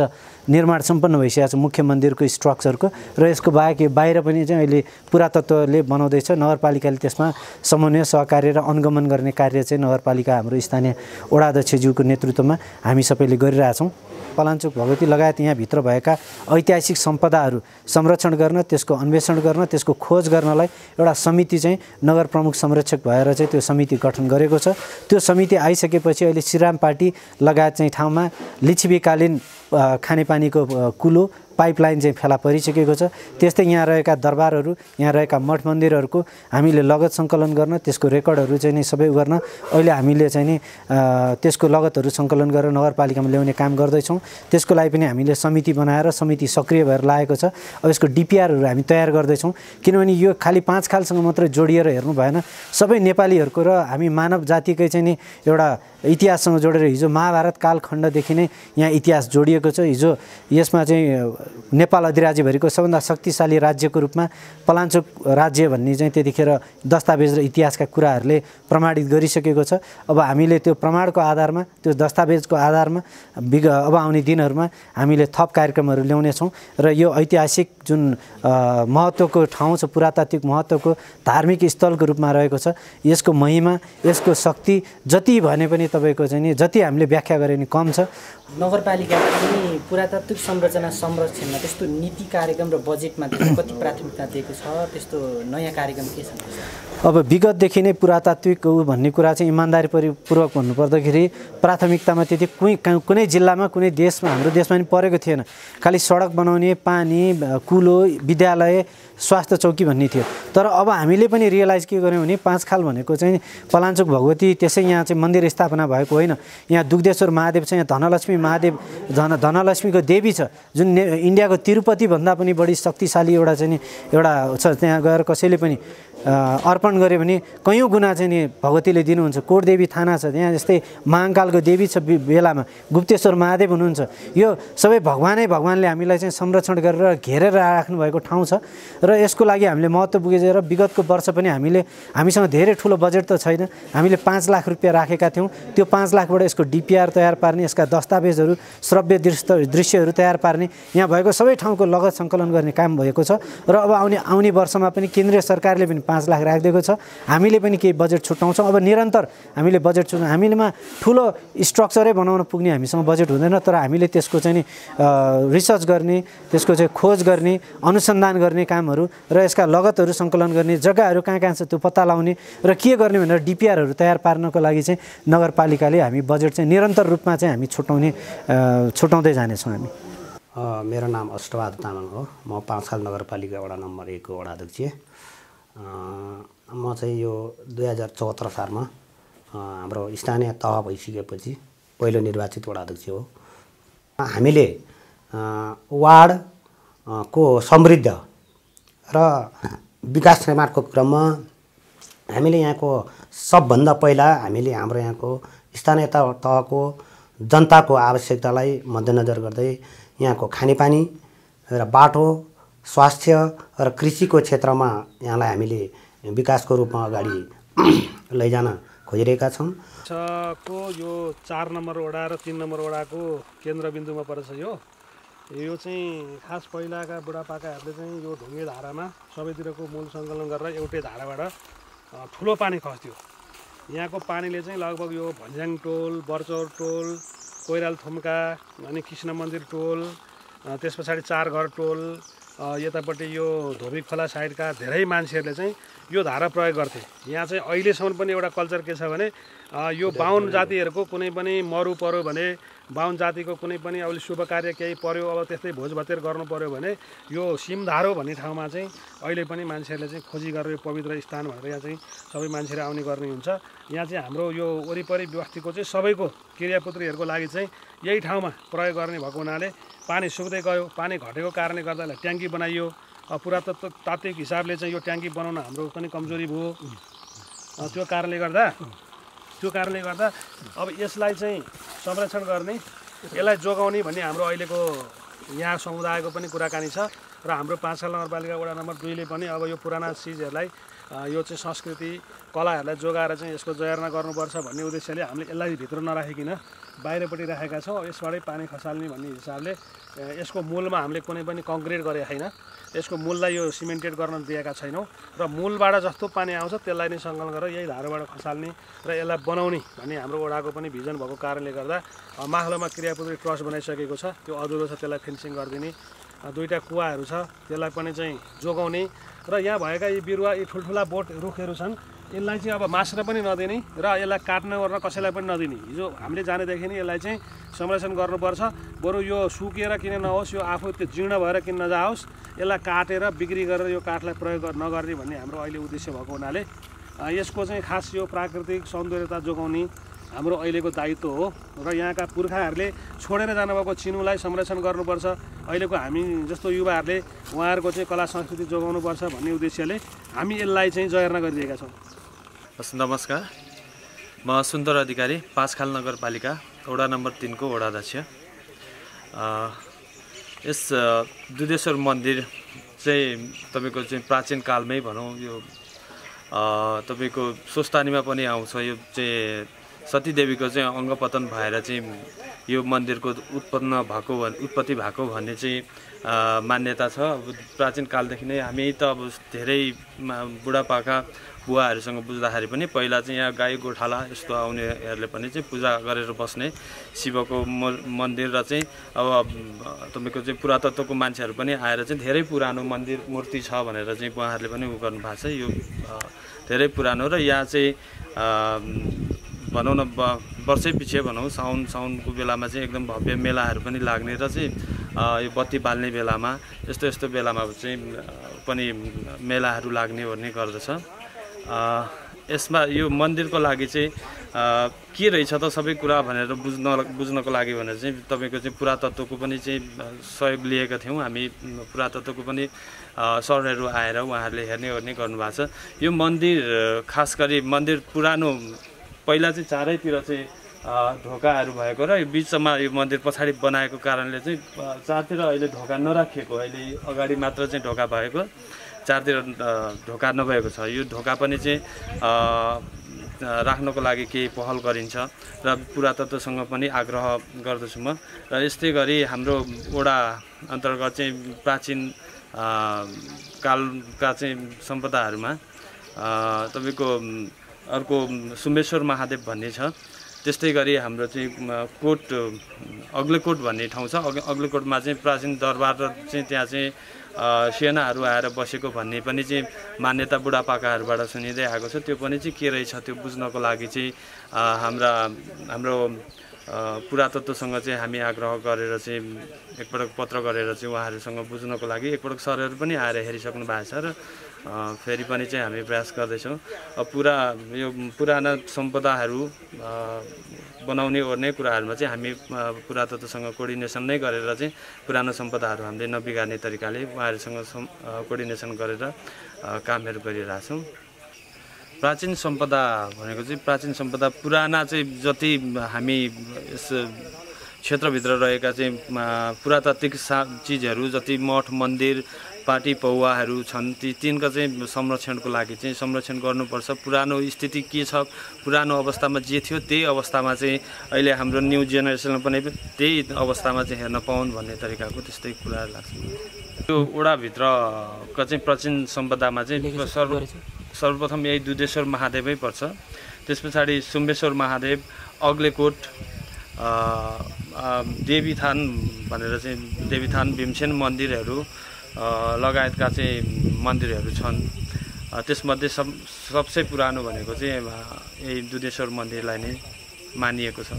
निर्माण सम्पन्न भइसकेको छ मुख्य मन्दिरको स्ट्रक्चरको र यसको बाहेक बाहिर पनि चाहिँ अहिले पुरातत्त्वले बनाउँदैछ। नगरपालिकाले त्यसमा समन्वय सहकार्य र अनुगमन गर्ने कार्य चाहिँ नगरपालिका हाम्रो स्थानीय वडा अध्यक्षज्यूको नेतृत्वमा हामी सबैले गरिरहेछौँ। पलाञ्चोक भगवती लगायत यहाँभित्र भएका ऐतिहासिक सम्पदाहरू संरक्षण गर्न, त्यसको अन्वेषण गर्न, त्यसको खोज गर्नलाई एउटा समिति चाहिँ नगर प्रमुख संरक्षक भएर चाहिँ त्यो समिति गठन गरेको छ। त्यो समिति आइसकेपछि अहिले श्रीराम पार्टी लगायत चाहिँ ठाउँमा लिच्छवीकालीन खानेपानीको कुलो पाइपलाइन चाहिँ फेला परिसकेको छ। त्यस्तै यहाँ रहेका दरबारहरू, यहाँ रहेका मठ मन्दिरहरूको हामीले लगत सङ्कलन गर्न, त्यसको रेकर्डहरू चाहिँ नि सबै गर्न अहिले हामीले चाहिँ नि त्यसको लगतहरू सङ्कलन गरेर नगरपालिकामा ल्याउने काम गर्दैछौँ। त्यसको लागि पनि हामीले समिति बनाएर समिति सक्रिय भएर लागेको छ। अब यसको डिपिआरहरू हामी तयार गर्दैछौँ, किनभने यो खालि 5 खालसँग मात्रै जोडिएर हेर्नु भएन। सबै नेपालीहरूको र हामी मानव जातिकै चाहिँ नि एउटा इतिहाससँग जोडेर हिजो महाभारत कालखण्डदेखि नै यहाँ इतिहास जोडिएको छ। हिजो यसमा चाहिँ नेपाल अधिराज्यभरिको सबभन्दा शक्तिशाली राज्यको रूपमा पलाञ्चोक राज्य भन्ने चाहिँ त्यतिखेर दस्तावेज र इतिहासका कुराहरूले प्रमाणित गरिसकेको छ। अब हामीले त्यो प्रमाणको आधारमा, त्यो दस्तावेजको आधारमा अब आउने दिनहरूमा हामीले थप कार्यक्रमहरू ल्याउनेछौँ र यो ऐतिहासिक जुन महत्त्वको ठाउँ छ, पुरातात्विक महत्त्वको धार्मिक स्थलको रूपमा रहेको छ, यसको महिमा, यसको शक्ति जति भने पनि तपाईँको चाहिँ नि जति हामीले व्याख्या गरे नि कम छ।
नगरपालिकाले पनि पुरातात्विक संरचना संरक्षणमा त्यस्तो नीति कार्यक्रम र बजेटमा कति प्राथमिकता दिएको छ? त्यस्तो नयाँ कार्यक्रम के छ?
अब विगतदेखि नै पुरातात्विक भन्ने कुरा चाहिँ इमान्दारीपूर्वक भन्नुपर्दाखेरि प्राथमिकतामा त्यति कुनै जिल्लामा, कुनै देशमा, हाम्रो देशमा पनि परेको थिएन। खालि सडक बनाउने, पानी, कुलो, विद्यालय, स्वास्थ्य चौकी भन्ने थियो। तर अब हामीले पनि रियलाइज के गर्यौँ भने 5 खाल भनेको चाहिँ पलाञ्चोक भगवती त्यसै यहाँ चाहिँ मन्दिर स्थापना भएको होइन। यहाँ दुग्धेश्वर महादेव छ, यहाँ धनलक्ष्मी महादेव, धनलक्ष्मीको देवी छ, जुन इन्डियाको तिरुपति भन्दा पनि बढी शक्तिशाली एउटा चाहिँ नि एउटा छ। त्यहाँ गएर कसैले पनि अर्पण गऱ्यो भने कयौँ गुणा चाहिँ नि भगवतीले दिनुहुन्छ। कोटदेवी थाना छ, त्यहाँ जस्तै महाङ्कालको देवी छ, बेलामा गुप्तेश्वर महादेव हुनुहुन्छ। यो सबै भगवानले हामीलाई चाहिँ संरक्षण गरेर घेरेर राख्नु भएको ठाउँ छ र यसको लागि हामीले महत्त्व बुझेर विगतको वर्ष पनि हामीसँग धेरै ठुलो बजेट त छैन, हामीले 5 लाख रुपियाँ राखेका थियौँ। त्यो 5 लाखबाट यसको डिपिआर तयार पार्ने, यसका दस्तावेजहरू, श्रव्य दृश्यहरू तयार पार्ने, यहाँ भएको सबै ठाउँको लगत सङ्कलन गर्ने काम भएको छ र अब आउने वर्षमा पनि केन्द्रीय सरकारले पनि 5 लाख राखिदिएको छ। हामीले पनि केही बजेट छुट्याउँछौँ। अब निरन्तर हामीले बजेट छुट्याउँछौँ। हामीमा ठुलो स्ट्रक्चरै बनाउन पुग्ने हामीसँग बजेट हुँदैन, तर हामीले त्यसको चाहिँ नि रिसर्च गर्ने, त्यसको चाहिँ खोज गर्ने, अनुसन्धान गर्ने कामहरू र यसका लगतहरू सङ्कलन गर्ने, जग्गाहरू कहाँ छ त्यो पत्ता लगाउने र के गर्ने भनेर डिपिआरहरू तयार पार्नको लागि चाहिँ नगरपालिकाले हामी बजेट चाहिँ निरन्तर रूपमा चाहिँ हामी छुट्याउँदै जानेछौँ हामी।
मेरो नाम अष्टबहादुर तामाङ हो। म 5 खाल नगरपालिका वडा नम्बर 1 को वडा अध्यक्ष। म चाहिँ यो 2074 सालमा हाम्रो स्थानीय तह भइसकेपछि पहिलो निर्वाचित वडा अध्यक्ष हो। हामीले वार्डको समृद्ध र विकास निर्माणको क्रममा हामीले यहाँको सबभन्दा पहिला हामीले हाम्रो यहाँको स्थानीय तहको जनताको आवश्यकतालाई मध्यनजर गर्दै यहाँको खानेपानी र बाटो, स्वास्थ्य र कृषिको क्षेत्रमा यहाँलाई हामीले विकासको रूपमा अगाडि लैजान खोजिरहेका छौँ।
को यो 4 नम्बर वडा र 3 नम्बर वडाको केन्द्रबिन्दुमा पर्छ। यो चाहिँ खास पहिलाका बुढापाकाहरूले चाहिँ यो ढुङ्गे धारामा सबैतिरको मूल सङ्कलन गरेर एउटै धाराबाट ठुलो पानी खस्थ्यो। यहाँको पानीले चाहिँ लगभग यो भन्ज्याङ टोल, बर्चौर टोल, कोइराल थुम्का, अनि कृष्ण मन्दिर टोल, त्यस पछाडि 4 घर टोल, यतापट्टि यो धोबी खोला साइडका धेरै मान्छेहरूले चाहिँ यो धारा प्रयोग गर्थे। यहाँ चाहिँ अहिलेसम्म पनि एउटा कल्चर के छ भने यो बाहुन जातिहरूको कुनै पनि मरु पर्यो भने, बाहुन जातिको कुनै पनि अब शुभ कार्य केही पर्यो, अब त्यस्तै भोज भतेर गर्नु पर्यो भने यो सिमधारो भन्ने ठाउँमा चाहिँ अहिले पनि मान्छेहरूले चाहिँ खोजी गरेर पवित्र स्थान भनेर यहाँ चाहिँ सबै मान्छेहरू आउने गर्ने हुन्छ। यहाँ चाहिँ हाम्रो यो वरिपरि बस्तीको चाहिँ सबैको क्रियापुत्रीहरूको लागि चाहिँ यही ठाउँमा प्रयोग गर्ने भएको हुनाले पानी सुक्दै गयो। पानी घटेको कारणले गर्दा ट्याङ्की बनाइयो। पुरातत्व तात्विक हिसाबले चाहिँ यो ट्याङ्की बनाउन हाम्रो पनि कमजोरी भयो। त्यो कारणले गर्दा अब यसलाई चाहिँ संरक्षण गर्ने, यसलाई जोगाउने भन्ने हाम्रो अहिलेको यहाँ समुदायको पनि कुराकानी छ। र हाम्रो 5 नगरपालिका वडा नम्बर 2 ले पनि अब यो पुराना चिजहरूलाई यो चाहिँ संस्कृति कलाहरूलाई जोगाएर चाहिँ यसको जयर्ना गर्नुपर्छ भन्ने उद्देश्यले हामीले यसलाई भित्र नराखिकन बाहिरपट्टि राखेका छौँ। यसबाटै पानी खसाल्ने भन्ने हिसाबले यसको मूलमा हामीले कुनै पनि कङ्क्रिट गरेका छैन। यसको मूललाई यो सिमेन्टेड गर्न दिएका छैनौँ र मूलबाट जस्तो पानी आउँछ त्यसलाई नै सङ्कलन गरेर यही धाराबाट खसाल्ने र यसलाई बनाउने भन्ने हाम्रो वडाको पनि भिजन भएको कारणले गर्दा माथिल्लोमा क्रियापुत्री ट्रस्ट बनाइसकेको छ। त्यो अधुरो छ, त्यसलाई फिनिसिङ गरिदिने। 2टा कुवाहरू छ, त्यसलाई पनि चाहिँ जोगाउने र यहाँ भएका यी बिरुवा, यी ठुल्ठुला बोट रुखहरू छन्, यसलाई चाहिँ अब मास्न पनि नदिने र यसलाई काट्न गर्न कसैलाई पनि नदिने। हिजो हामीले जानेदेखि नै यसलाई चाहिँ संरक्षण गर्नुपर्छ। बरु यो सुकेर किन नहोस्, यो आफू त्यो जीर्ण भएर किन नजाओस्, यसलाई काटेर बिक्री गरेर यो काठलाई प्रयोग नगर्ने भन्ने हाम्रो अहिले उद्देश्य भएको हुनाले यसको चाहिँ खास यो प्राकृतिक सौन्दर्यता जोगाउने हाम्रो अहिलेको दायित्व हो। र यहाँका पुर्खाहरूले छोडेर जानुभएको चिनुलाई संरक्षण गर्नुपर्छ। अहिलेको हामी जस्तो युवाहरूले उहाँहरूको चाहिँ कला संस्कृति जोगाउनुपर्छ भन्ने उद्देश्यले हामी यसलाई चाहिँ जयर्ना गरिरहेका छौँ।
नमस्कार, म सुन्दर अधिकारी, 5 नगरपालिका वडा नम्बर 3 को वडा अध्यक्ष। यस दुधेश्वर मन्दिर चाहिँ तपाईँको चाहिँ प्राचीन कालमै भनौँ, यो तपाईँको स्वस्थानीमा पनि आउँछ। यो चाहिँ सतीदेवीको चाहिँ अङ्गपतन भएर चाहिँ यो मन्दिरको उत्पत्ति भएको भन्ने चाहिँ मान्यता छ। अब प्राचीन कालदेखि नै हामी त अब धेरै बुढापाका बुवाहरूसँग बुझ्दाखेरि पनि पहिला चाहिँ यहाँ गाई गोठाला यस्तो आउनेहरूले पनि चाहिँ पूजा गरेर बस्ने शिवको मन्दिर र चाहिँ अब तपाईँको चाहिँ पुरातत्वको मान्छेहरू पनि आएर चाहिँ धेरै पुरानो मन्दिर मूर्ति छ भनेर चाहिँ उहाँहरूले पनि उ गर्नु भएको छ। यो धेरै पुरानो र यहाँ चाहिँ भनौँ न वर्षै पछि भनौँ साउनको बेलामा चाहिँ एकदम भव्य मेलाहरू पनि लाग्ने र चाहिँ यो बत्ती बाल्ने बेलामा यस्तो बेलामा चाहिँ पनि मेलाहरू लाग्ने भन्ने गर्दछ। यसमा यो मन्दिरको लागि चाहिँ के रहेछ त सबै कुरा भनेर बुझ्नको लागि भनेर चाहिँ तपाईँको चाहिँ पुरातत्वको पनि चाहिँ सहयोग लिएका थियौँ हामी। पुरातत्वको पनि सरहरू आएर उहाँहरूले हेर्ने गर्नुभएको छ। यो मन्दिर खास गरी मन्दिर पुरानो पहिला चाहिँ चारैतिर चाहिँ ढोकाहरू भएको र यो बिचमा यो मन्दिर पछाडि बनाएको कारणले चाहिँ चारतिर अहिले ढोका नराखिएको, अहिले अगाडि मात्र चाहिँ ढोका भएको, चारतिर ढोका नभएको छ। यो ढोका पनि चाहिँ राख्नको लागि केही पहल गरिन्छ र पुरातत्वसँग पनि आग्रह गर्दछु म। र यस्तै गरी हाम्रो वडा अन्तर्गत चाहिँ प्राचीन कालका चाहिँ सम्पदाहरूमा तपाईँको अर्को सुम्बेश्वर महादेव भन्ने छ। त्यस्तै गरी हाम्रो चाहिँ अग्लेकोट भन्ने ठाउँ छ। अग्लेकोटमा चाहिँ प्राचीन दरबार र चाहिँ त्यहाँ चाहिँ सेनाहरू आएर बसेको भन्ने पनि चाहिँ मान्यता बुढापाकाहरूबाट सुनिँदै आएको छ। त्यो पनि चाहिँ के रहेछ त्यो बुझ्नको लागि चाहिँ हाम्रो पुरातत्वसँग चाहिँ हामी आग्रह गरेर चाहिँ एकपटक पत्र गरेर चाहिँ उहाँहरूसँग बुझ्नको लागि एकपटक सरहरू पनि आएर हेरिसक्नु भएको छ र फेरि पनि चाहिँ हामी प्रयास गर्दैछौँ। पुरा यो पुराना सम्पदाहरू बनाउने ओर्ने कुराहरूमा चाहिँ हामी पुरातत्वसँग कोर्डिनेसन नै गरेर चाहिँ पुरानो सम्पदाहरू हामीले नबिगार्ने तरिकाले उहाँहरूसँग कोर्डिनेसन गरेर कामहरू गरिरहेछौँ। प्राचीन सम्पदा भनेको चाहिँ प्राचीन सम्पदा पुराना चाहिँ जति हामी यस क्षेत्रभित्र रहेका चाहिँ पुरातात्विक चिजहरू जति मठ मन्दिर पार्टी पौवाहरू छन् तिनका चाहिँ संरक्षणको लागि चाहिँ संरक्षण गर्नुपर्छ। पुरानो स्थिति के छ, पुरानो अवस्थामा जे थियो त्यही अवस्थामा चाहिँ अहिले हाम्रो न्यू जेनेरेसनले पनि त्यही अवस्थामा चाहिँ हेर्न पाउन् भन्ने तरिकाको त्यस्तै कुराहरू लाग्छ। यो ओडाभित्रका चाहिँ प्राचीन सम्पदामा चाहिँ सर्वप्रथम यही दुधेश्वर महादेवै पर्छ। त्यस पछाडि सुम्बेश्वर महादेव, अग्लेकोट, देवीथान भनेर चाहिँ देवीथान भीमसेन मन्दिरहरू लगायतका चाहिँ मन्दिरहरू छन्। त्यसमध्ये सबसे पुरानो भनेको चाहिँ यही दुधेश्वर मन्दिरलाई नै मानिएको छ।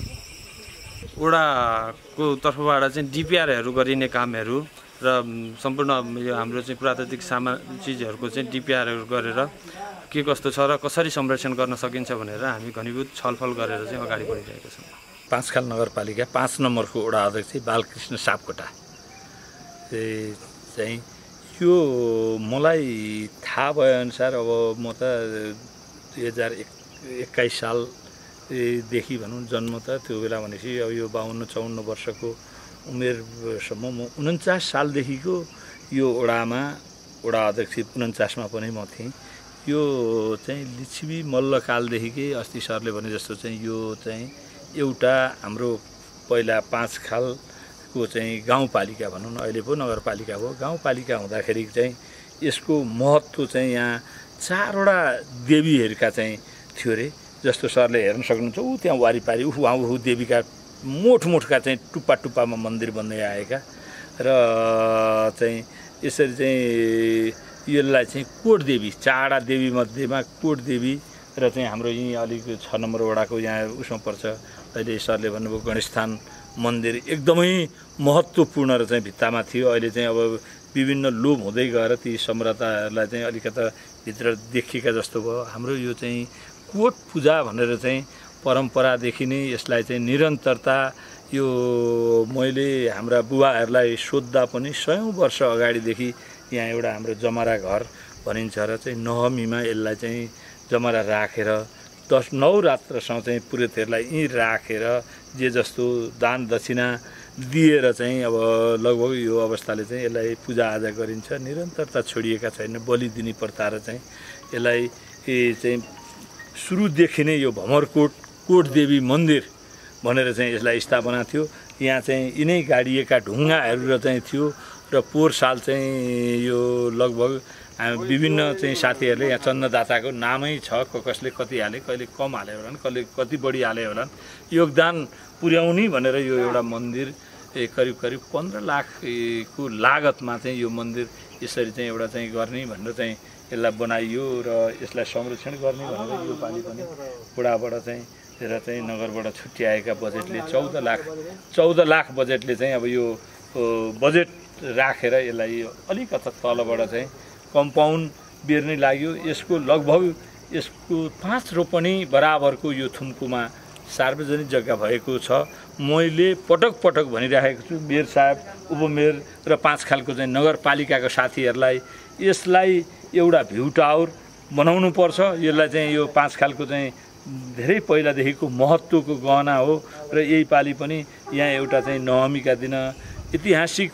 ओडाको तर्फबाट चाहिँ डिपिआरहरू गरिने कामहरू र सम्पूर्ण यो हाम्रो चाहिँ पुरातात्विक चिजहरूको चाहिँ डिपिआरहरू गरेर के कस्तो छ र कसरी संरक्षण गर्न सकिन्छ भनेर हामी घनीभूत छलफल गरेर चाहिँ अगाडि बढिरहेका छौँ।
पाँचखाल नगरपालिका 5 नम्बरको वडा अध्यक्ष बालकृष्ण सापकोटा चाहिँ यो मलाई थाहा भएअनुसार अब म त 2021 सालदेखि भनौँ जन्म त त्यो बेला भनेपछि अब यो 52-54 वर्षको उमेरसम्म म 49 सालदेखिको यो वडामा वडा अध्यक्ष 49मा पनि म थिएँ। यो चाहिँ लिच्छवी मल्लकालदेखिकै अस्ति सरले भने जस्तो चाहिँ यो चाहिँ एउटा हाम्रो पहिला 5 खालको चाहिँ गाउँपालिका भनौँ न, अहिले पो नगरपालिका हो। गाउँपालिका हुँदाखेरि चाहिँ यसको महत्त्व चाहिँ यहाँ 4वटा देवीहरूका चाहिँ थियो अरे, जस्तो सरले हेर्न सक्नुहुन्छ। ऊ त्यहाँ वारिपारि उहाँ देवीका मोठका चाहिँ टुप्पामा मन्दिर बन्दै आएका र चाहिँ यसरी चाहिँ यसलाई चाहिँ कोटदेवी 4वटा देवी मध्येमा कोटदेवी र चाहिँ हाम्रो यहीँ अलिक 6 नम्बर वडाको यहाँ उसमा पर्छ। अहिले सरले भन्नुभयो गणेशस्थान मन्दिर एकदमै महत्त्वपूर्ण र चाहिँ भित्तामा थियो। अहिले चाहिँ अब विभिन्न लोभ हुँदै गएर ती सम्राटहरूलाई चाहिँ अलिकता भित्र देखिएका जस्तो भयो। हाम्रो यो चाहिँ कोट पूजा भनेर चाहिँ परम्परादेखि नै यसलाई चाहिँ निरन्तरता यो मैले हाम्रा बुबाहरूलाई सोद्धा पनि 100 वर्ष अगाडिदेखि यहाँ एउटा हाम्रो जमरा घर भनिन्छ र चाहिँ नवमीमा यसलाई चाहिँ जमरा राखेर 9 रात्रसम्म चाहिँ पुरोहितहरूलाई यहीँ राखेर जे जस्तो दान दक्षिणा दिएर चाहिँ अब लगभग यो अवस्थाले चाहिँ यसलाई पूजाआजा गरिन्छ। निरन्तरता छोडिएका छैन। बलि दिने प्रथा र चाहिँ यसलाई चाहिँ सुरुदेखि नै यो भमरकोट कोटदेवी मन्दिर भनेर चाहिँ यसलाई स्थापना थियो। यहाँ चाहिँ यिनै गाडिएका ढुङ्गाहरू र चाहिँ थियो र पोहोर साल चाहिँ यो लगभग विभिन्न चाहिँ साथीहरूले यहाँ चन्ददाताको नामै छ, कसले कति हाले, कहिले कम हाले होलान्, कहिले कति बढी हाले होलान्, योगदान पुर्याउने भनेर यो एउटा मन्दिर करिब 15 लाखको लागतमा चाहिँ यो मन्दिर यसरी चाहिँ एउटा चाहिँ गर्ने भनेर चाहिँ यसलाई बनाइयो र यसलाई संरक्षण गर्ने भनेर यो पालि पनि वडाबाट चाहिँ र चाहिँ नगरबाट छुट्याएका बजेटले 14 लाख बजेटले चाहिँ अब यो बजेट राखेर यसलाई अलिकता तलबाट चाहिँ कम्पाउन्ड बेर्नै लाग्यो। यसको लगभग यसको 5 रोपनी बराबरको यो थुम्कोमा सार्वजनिक जग्गा भएको छ। मैले पटक भनिरहेको छु मेयर साहब, उपमेयर र 5 खालको चाहिँ नगरपालिकाको साथीहरूलाई यसलाई एउटा भ्यू टावर बनाउनु पर्छ। यसलाई चाहिँ यो 5 खालको चाहिँ धेरै पहिलादेखिको महत्त्वको गहना हो र यही पालि पनि यहाँ एउटा चाहिँ नवमीका दिन ऐतिहासिक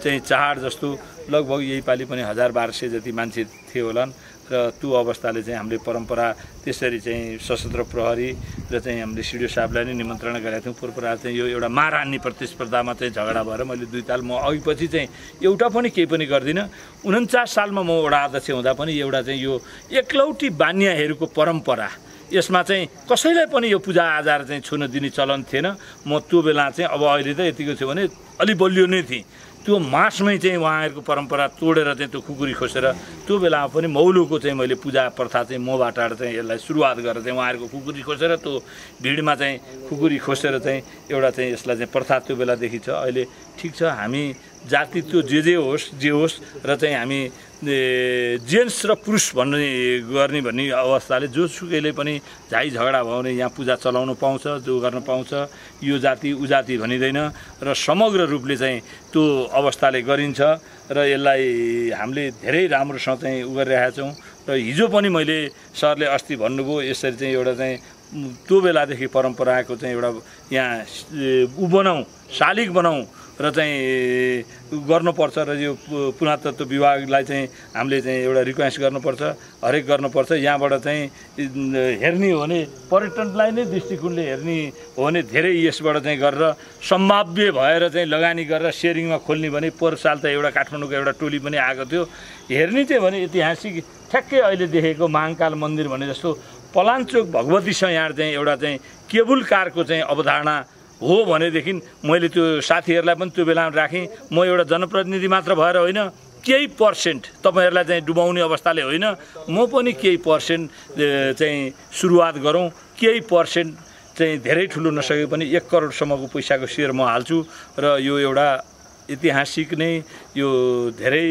चाहिँ चाड जस्तो लगभग यही पालि पनि 1200 जति मान्छे थियो होलान् र त्यो अवस्थाले चाहिँ हामीले परम्परा त्यसरी चाहिँ सशस्त्र प्रहरी र चाहिँ हामीले सिडिओ साहबलाई नै निमन्त्रणा गरेका थियौँ। पूर्वपरा चाहिँ यो एउटा मारहान्ने प्रतिस्पर्धामा चाहिँ झगडा भएर मैले 2 ताल म अघिपछि चाहिँ एउटा पनि केही पनि गर्दिनँ। 49 सालमा म वडा अध्यक्ष हुँदा पनि एउटा चाहिँ यो एकलौटी बान्याहरूको परम्परा यसमा चाहिँ कसैलाई पनि यो पूजाआजा चाहिँ छुन दिने चलन थिएन। म त्यो बेला चाहिँ अब अहिले त यतिको थियो भने अलि बलियो नै थिएँ। त्यो मासमै चाहिँ उहाँहरूको परम्परा तोडेर चाहिँ त्यो खुकुरी खोसेर त्यो बेलामा पनि मौलुको चाहिँ मैले पूजा प्रथा चाहिँ मबाट चाहिँ यसलाई सुरुवात गरेर चाहिँ उहाँहरूको खुकुरी खोसेर त्यो भिडमा चाहिँ खुकुरी खोसेर चाहिँ एउटा चाहिँ यसलाई चाहिँ प्रथा त्यो बेलादेखि छ। अहिले ठिक छ, हामी जाति त्यो जे होस् र चाहिँ हामी जेन्ट्स र पुरुष गर्ने भन्ने अवस्थाले जोसुकैले पनि झाइ झगडा भयो भने यहाँ पूजा चलाउनु पाउँछ, जो गर्न पाउँछ। यो जाति उ जाति भनिँदैन र समग्र रूपले चाहिँ त्यो अवस्थाले गरिन्छ र यसलाई हामीले धेरै राम्रोसँग चाहिँ उ गरिरहेका छौँ। र हिजो पनि मैले सरले अस्ति भन्नुभयो यसरी चाहिँ एउटा चाहिँ त्यो बेलादेखि परम्पराको चाहिँ एउटा यहाँ उ बनाउँ, शालिग बनाउँ र चाहिँ गर्नुपर्छ र यो पुरातत्व विभागलाई चाहिँ हामीले चाहिँ एउटा रिक्वेस्ट गर्नुपर्छ, हरेक गर्नुपर्छ। यहाँबाट चाहिँ हेर्ने हो भने पर्यटनलाई नै दृष्टिकोणले हेर्ने हो भने धेरै यसबाट चाहिँ गरेर सम्भाव्य भएर चाहिँ लगानी गरेर सेयरिङमा खोल्ने भने पोहोर साल त एउटा काठमाडौँको एउटा टोली पनि आएको थियो। हेर्ने चाहिँ भने ऐतिहासिक ठ्याक्कै अहिले देखेको महाकाल मन्दिर भने जस्तो पलाञ्चोक भगवतीसँग यहाँ चाहिँ एउटा चाहिँ केबुल कारको चाहिँ अवधारणा हो भनेदेखि मैले त्यो साथीहरूलाई पनि त्यो बेलामा राखेँ। म एउटा जनप्रतिनिधि मात्र भएर होइन, केही पर्सेन्ट तपाईँहरूलाई चाहिँ डुबाउने अवस्थाले होइन, म पनि केही पर्सेन्ट चाहिँ सुरुवात गरौँ। केही पर्सेन्ट चाहिँ धेरै ठुलो नसके पनि 1 करोडसम्मको पैसाको सेयर म हाल्छु र यो एउटा ऐतिहासिक नै यो धेरै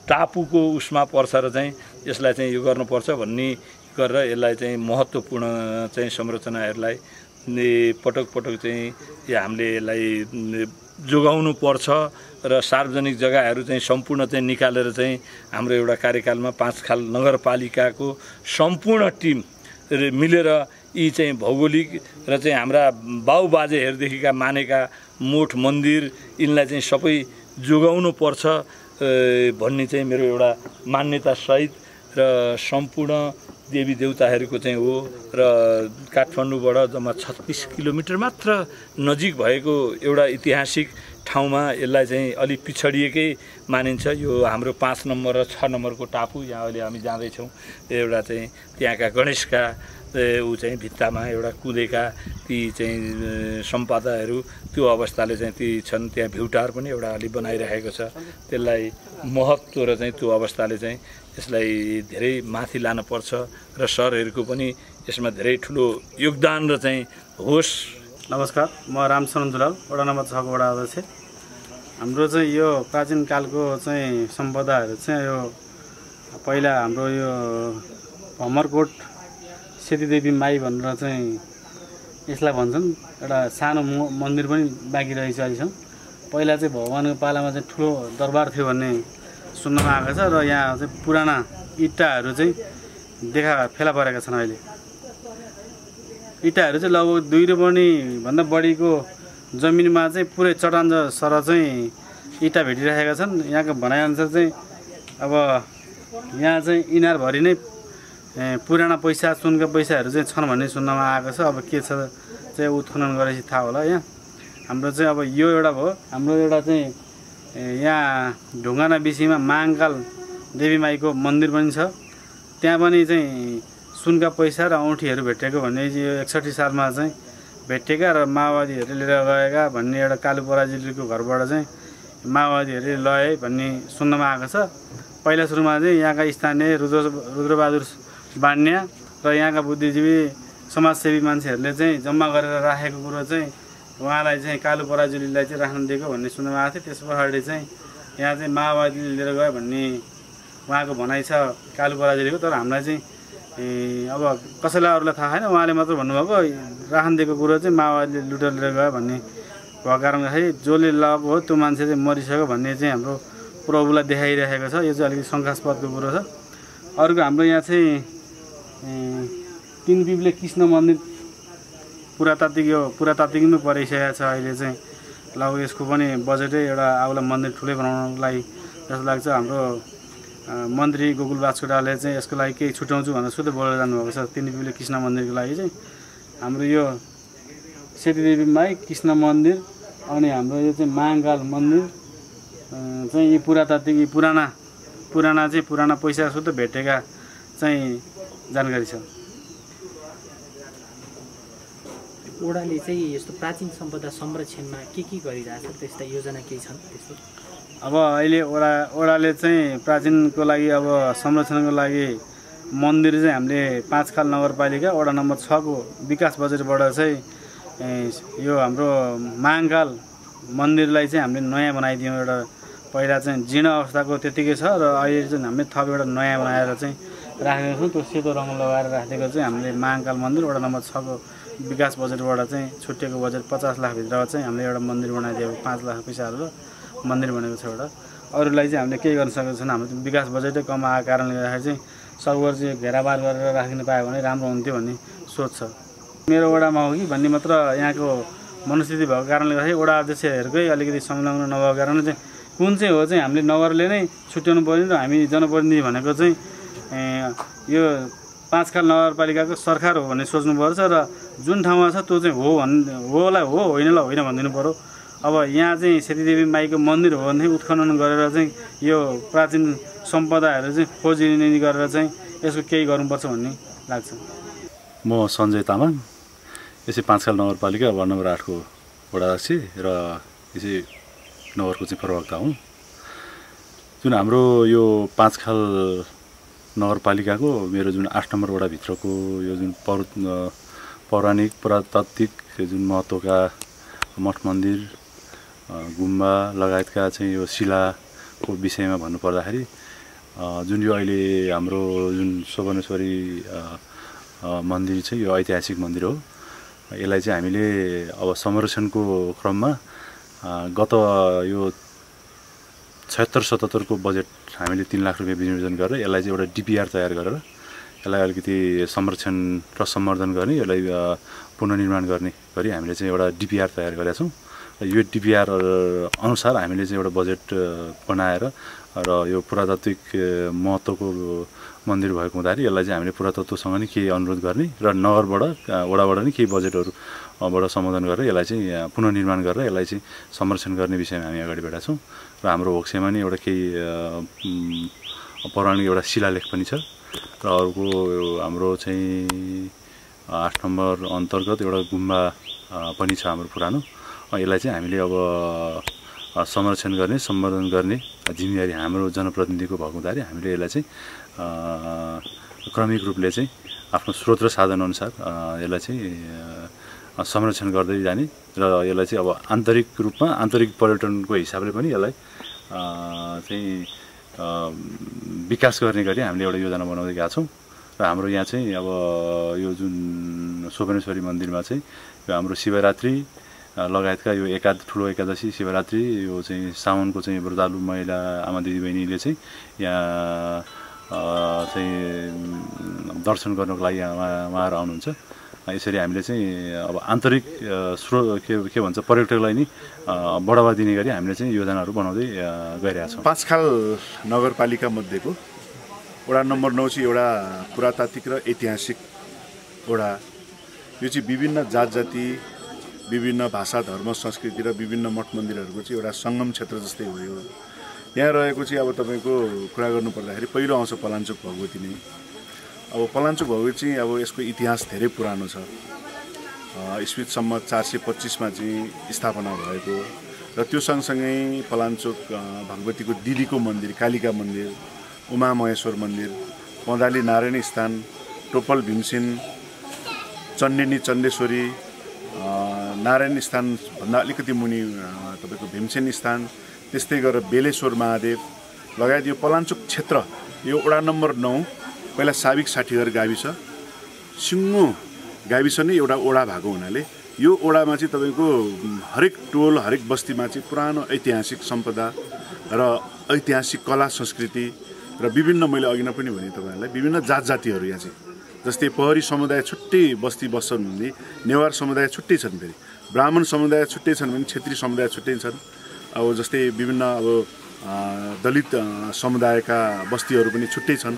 टापुको उसमा पर्छ र चाहिँ यसलाई चाहिँ यो गर्नुपर्छ भन्ने गरेर यसलाई चाहिँ महत्त्वपूर्ण चाहिँ संरचनाहरूलाई पटक चाहिँ हामीले यसलाई जोगाउनु पर्छ र सार्वजनिक जग्गाहरू चाहिँ सम्पूर्ण चाहिँ निकालेर चाहिँ हाम्रो एउटा कार्यकालमा 5 खाल नगरपालिकाको सम्पूर्ण टिम मिलेर यी चाहिँ भौगोलिक र चाहिँ हाम्रा बाउबाजेहरूदेखिका मानेका मठ मन्दिर यिनलाई चाहिँ सबै जोगाउनु पर्छ भन्ने चाहिँ मेरो एउटा मान्यतासहित र सम्पूर्ण देवी देवताहरूको चाहिँ हो र काठमाडौँबाट जम्मा 36 किलोमिटर मात्र नजिक भएको एउटा ऐतिहासिक ठाउँमा यसलाई चाहिँ अलिक पिछडिएकै मानिन्छ। यो हाम्रो 5 नम्बर र 6 नम्बरको टापु यहाँ अहिले हामी जाँदैछौँ। एउटा चाहिँ त्यहाँका गणेशका ऊ चाहिँ भित्तामा एउटा कुदेका ती चाहिँ सम्पदाहरू त्यो अवस्थाले चाहिँ ती छन्। त्यहाँ भ्युटार पनि एउटा अलि बनाइरहेको छ। त्यसलाई महत्त्व र चाहिँ त्यो अवस्थाले चाहिँ यसलाई धेरै माथि लानुपर्छ र सरहरूको पनि यसमा धेरै ठुलो योगदान र चाहिँ होस्।
नमस्कार, म रामचरण दुलाल, वडा नम्बर 6 को वडा अध्यक्ष। हाम्रो चाहिँ यो प्राचीन कालको चाहिँ सम्पदाहरू चाहिँ यो पहिला हाम्रो यो भमरकोट सेतीदेवी माई भनेर चाहिँ यसलाई भन्छन्। एउटा सानो मन्दिर पनि बाँकी रहेछ अहिलेसम्म। पहिला चाहिँ भगवानको पालामा चाहिँ ठुलो दरबार थियो भन्ने सुन्नमा आएको छ र यहाँ चाहिँ पुराना इँटाहरू चाहिँ फेला परेका छन्। अहिले इँटाहरू चाहिँ लगभग 2 रोपनी भन्दा बढीको जमिनमा चाहिँ पुरै चट्टान सर चाहिँ इँटा भेटिरहेका छन्। यहाँको भनाइअनुसार चाहिँ अब यहाँ चाहिँ इनारभरि नै पुराना पैसा सुनका पैसाहरू चाहिँ छन् भन्ने सुन्नमा आएको छ। अब के छ चाहिँ उत्खनन गरेपछि थाहा होला। यहाँ हाम्रो चाहिँ अब यो एउटा भयो। हाम्रो एउटा चाहिँ यहाँ ढुङ्गाना बिसीमा महाकाल देवी माईको मन्दिर पनि छ। त्यहाँ पनि चाहिँ सुनका पैसा र औँठीहरू भेटेको भन्ने यो 61 सालमा चाहिँ भेटेका र माओवादीहरूले लिएर गएका भन्ने एउटा कालु पराजुलीको घरबाट चाहिँ माओवादीहरूले लए भन्ने सुन्नमा आएको छ। पहिला सुरुमा चाहिँ यहाँका स्थानीय रुद्रबहादुर बान्या र यहाँका बुद्धिजीवी समाजसेवी मान्छेहरूले चाहिँ जम्मा गरेर राखेको कुरो चाहिँ उहाँलाई चाहिँ कालु पराजुलीलाई चाहिँ राख्न दिएको भन्ने सुन्नमा आएको थियो। त्यस पछाडि चाहिँ यहाँ चाहिँ माओवादीले लिएर गयो भन्ने उहाँको भनाइ छ कालु पराजुलीको। तर हामीलाई चाहिँ अब कसैलाई अरूलाई थाहा छैन, उहाँले मात्र भन्नुभएको राख्न दिएको कुरो चाहिँ माओवादीले लुटेर लिएर गयो भन्ने भएको कारणले चाहिँ जसले लगेको हो त्यो मान्छे चाहिँ मरिसक्यो भन्ने चाहिँ हाम्रो प्रभुलाई देखाइरहेको छ। यो चाहिँ अलिकति शङ्कास्पदको कुरो छ। अर्को हाम्रो यहाँ चाहिँ 3 पिप्ले कृष्ण मन्दिर पुरातात्विकमै परिसकेको छ। अहिले चाहिँ लगभग यसको पनि बजेटै एउटा आउला मन्दिर ठुलै बनाउनको लागि जस्तो लाग्छ। हाम्रो मन्त्री गोकुल बास्कोटाले चाहिँ यसको लागि केही छुट्याउँछु भनेर सुधै बोलेर जानुभएको छ। 3 पिप्ले कृष्ण मन्दिरको लागि चाहिँ हाम्रो यो सेतीदेवी माई कृष्ण मन्दिर अनि हाम्रो यो चाहिँ महाकाल मन्दिर चाहिँ यी पुरातात्विक यी पुराना पैसा सुधै भेटेका चाहिँ जानकारी छ।
ओडाले चाहिँ यस्तो प्राचीन सम्पदा संरक्षणमा के गरिरहेछ, त्यस्ता योजना केही छन् त्यस्तो?
अब अहिले ओडाले चाहिँ प्राचीनको लागि अब संरक्षणको लागि मन्दिर चाहिँ हामीले 5 खाल नगरपालिका वडा नम्बर 6 को विकास बजेटबाट चाहिँ यो हाम्रो महाकाल मन्दिरलाई चाहिँ हामीले नयाँ बनाइदियौँ। एउटा पहिला चाहिँ जीर्ण अवस्थाको त्यतिकै छ र अहिले चाहिँ हामीले थप एउटा नयाँ बनाएर चाहिँ राखेको छौँ। त्यो सेतो रङ लगाएर राखेको चाहिँ हामीले महाकाल मन्दिर वडा नम्बर 6 को विकास बजेटबाट चाहिँ छुट्टिएको बजेट 50 लाख भित्र चाहिँ हामीले एउटा मन्दिर बनाइदिएको 5 लाख पैसा हालेर मन्दिर बनेको छ एउटा। अरूलाई चाहिँ हामीले केही गर्न सकेको छैन। हाम्रो विकास बजेटै कम आएको कारणले गर्दाखेरि चाहिँ सबैवर चाहिँ घेराबार गरेर राख्न पायो भने राम्रो हुन्थ्यो भन्ने सोच छ। मेरो वडामा हो कि भन्ने मात्र यहाँको मनस्थिति भएको कारणले गर्दाखेरि वडा अध्यक्षहरूकै अलिकति संलग्न नभएको कारणले चाहिँ कुन चाहिँ हो चाहिँ हामीले नगरले नै छुट्याउनु पर्ने र हामी जनप्रतिनिधि भनेको चाहिँ यो 5 खाल नगरपालिकाको सरकार हो भन्ने सोच्नुपर्छ र जुन ठाउँमा छ त्यो चाहिँ होलाई हो होइनलाई होइन भनिदिनु पर्यो। अब यहाँ चाहिँ सतीदेवी माईको मन्दिर हो भने उत्खनन गरेर चाहिँ यो प्राचीन सम्पदाहरू चाहिँ खोजिने गरेर चाहिँ यसको केही गर्नुपर्छ भन्ने लाग्छ।
म सञ्जय तामाङ, यसै 5 खाल नगरपालिका वार्ड नम्बर 8 को वडा अध्यक्ष र यसै नगरको चाहिँ प्रवक्ता हुँ। जुन हाम्रो यो 5 खाल नगरपालिकाको मेरो जुन 8 नम्बर वडाभित्रको यो जुन पौराणिक पुरातात्विक जुन महत्त्वका मठ मन्दिर गुम्बा लगायतका चाहिँ यो शिलाको विषयमा भन्नुपर्दाखेरि जुन यो अहिले हाम्रो जुन सोभनेश्वरी मन्दिर छ यो ऐतिहासिक मन्दिर हो। यसलाई चाहिँ हामीले अब संरक्षणको क्रममा गत यो 76-77 को बजेट हामीले 3 लाख रुपियाँ विनियोजन गरेर यसलाई चाहिँ एउटा डिपिआर तयार गरेर यसलाई अलिकति संरक्षण र सम्वर्धन गर्ने, यसलाई पुनर्निर्माण गर्ने गरी हामीले चाहिँ एउटा डिपिआर तयार गरेका छौँ। र यो डिपिआर अनुसार हामीले चाहिँ एउटा बजेट बनाएर र यो पुरातात्विक महत्त्वको मन्दिर भएको हुँदाखेरि यसलाई चाहिँ हामीले पुरातत्वसँग नै केही अनुरोध गर्ने र नगरबाट वडाबाट नै केही बजेटहरूबाट सम्बोधन गरेर यसलाई चाहिँ पुनर्निर्माण गरेर यसलाई चाहिँ संरक्षण गर्ने विषयमा हामी अगाडि बढेका छौँ। र हाम्रो होक्सेमा नै एउटा केही पौराणिक एउटा शिलालेख पनि छ र अर्को हाम्रो चाहिँ 8 नम्बर अन्तर्गत एउटा गुम्बा पनि छ हाम्रो पुरानो। यसलाई चाहिँ हामीले अब संरक्षण गर्ने सम्वर्धन गर्ने जिम्मेवारी हाम्रो जनप्रतिनिधिको भएको हुँदाखेरि हामीले यसलाई चाहिँ क्रमिक रूपले चाहिँ आफ्नो स्रोत र साधन अनुसार यसलाई चाहिँ संरक्षण गर्दै जाने र यसलाई चाहिँ अब आन्तरिक रूपमा आन्तरिक पर्यटनको हिसाबले पनि यसलाई चाहिँ विकास गर्ने गरी हामीले एउटा योजना बनाउँदै गएका छौँ। र हाम्रो यहाँ चाहिँ अब यो जुन सोभनेश्वरी मन्दिरमा चाहिँ यो हाम्रो शिवरात्रि लगायतका यो ठुलो एकादशी शिवरात्रि यो चाहिँ साउनको चाहिँ व्रतालु महिला आमा दिदीबहिनीले चाहिँ यहाँ चाहिँ दर्शन गर्नको लागि उहाँहरू आउनुहुन्छ। यसरी हामीले चाहिँ अब आन्तरिक स्रोत के भन्छ पर्यटकलाई नै बढावा दिने गरी हामीले चाहिँ योजनाहरू बनाउँदै गइरहेका छौँ।
5 खाल नगरपालिका मध्येको वडा नम्बर 9 चाहिँ एउटा पुरातात्विक र ऐतिहासिक वडा। यो चाहिँ विभिन्न जात जाति, विभिन्न भाषा, धर्म, संस्कृति र विभिन्न मठ मन्दिरहरूको चाहिँ एउटा सङ्गम क्षेत्र जस्तै हो। यहाँ रहेको चाहिँ अब तपाईँको कुरा गर्नु पर्दाखेरि पहिलो आउँछ पलाञ्चोक भगवती नै। अब पलाञ्चोक भगवती चाहिँ अब यसको इतिहास धेरै पुरानो छ। ईस्वीसम्म 425 मा चाहिँ स्थापना भएको र त्यो सँगसँगै पलाञ्चोक भगवतीको दिदीको मन्दिर, कालिका मन्दिर, उमा महेश्वर मन्दिर, पँधाली नारायणी स्थान, टोपल भीमसेन, चण्डेनी चण्डेश्वरी, नारायण स्थानभन्दा अलिकति मुनि तपाईँको भीमसेन स्थान, त्यस्तै गरेर बेलेश्वर महादेव लगायत यो पलाञ्चोक क्षेत्र यो वडा नम्बर 9 पहिला साबिक साठीघर गाविस सिङ्गो गाविस नै एउटा वडा भएको हुनाले यो वडामा चाहिँ तपाईँको हरेक टोल हरेक बस्तीमा चाहिँ पुरानो ऐतिहासिक सम्पदा र ऐतिहासिक कला संस्कृति र विभिन्न मैले अघि नै पनि भने तपाईँहरूलाई विभिन्न जात जातिहरू यहाँ चाहिँ जस्तै पहरी समुदाय छुट्टै बस्ती बस्छन् भने नेवार समुदाय छुट्टै छन्, फेरि ब्राह्मण समुदाय छुट्टै छन् भने क्षेत्री समुदाय छुट्टै छन्। अब जस्तै विभिन्न अब दलित समुदायका बस्तीहरू पनि छुट्टै छन्।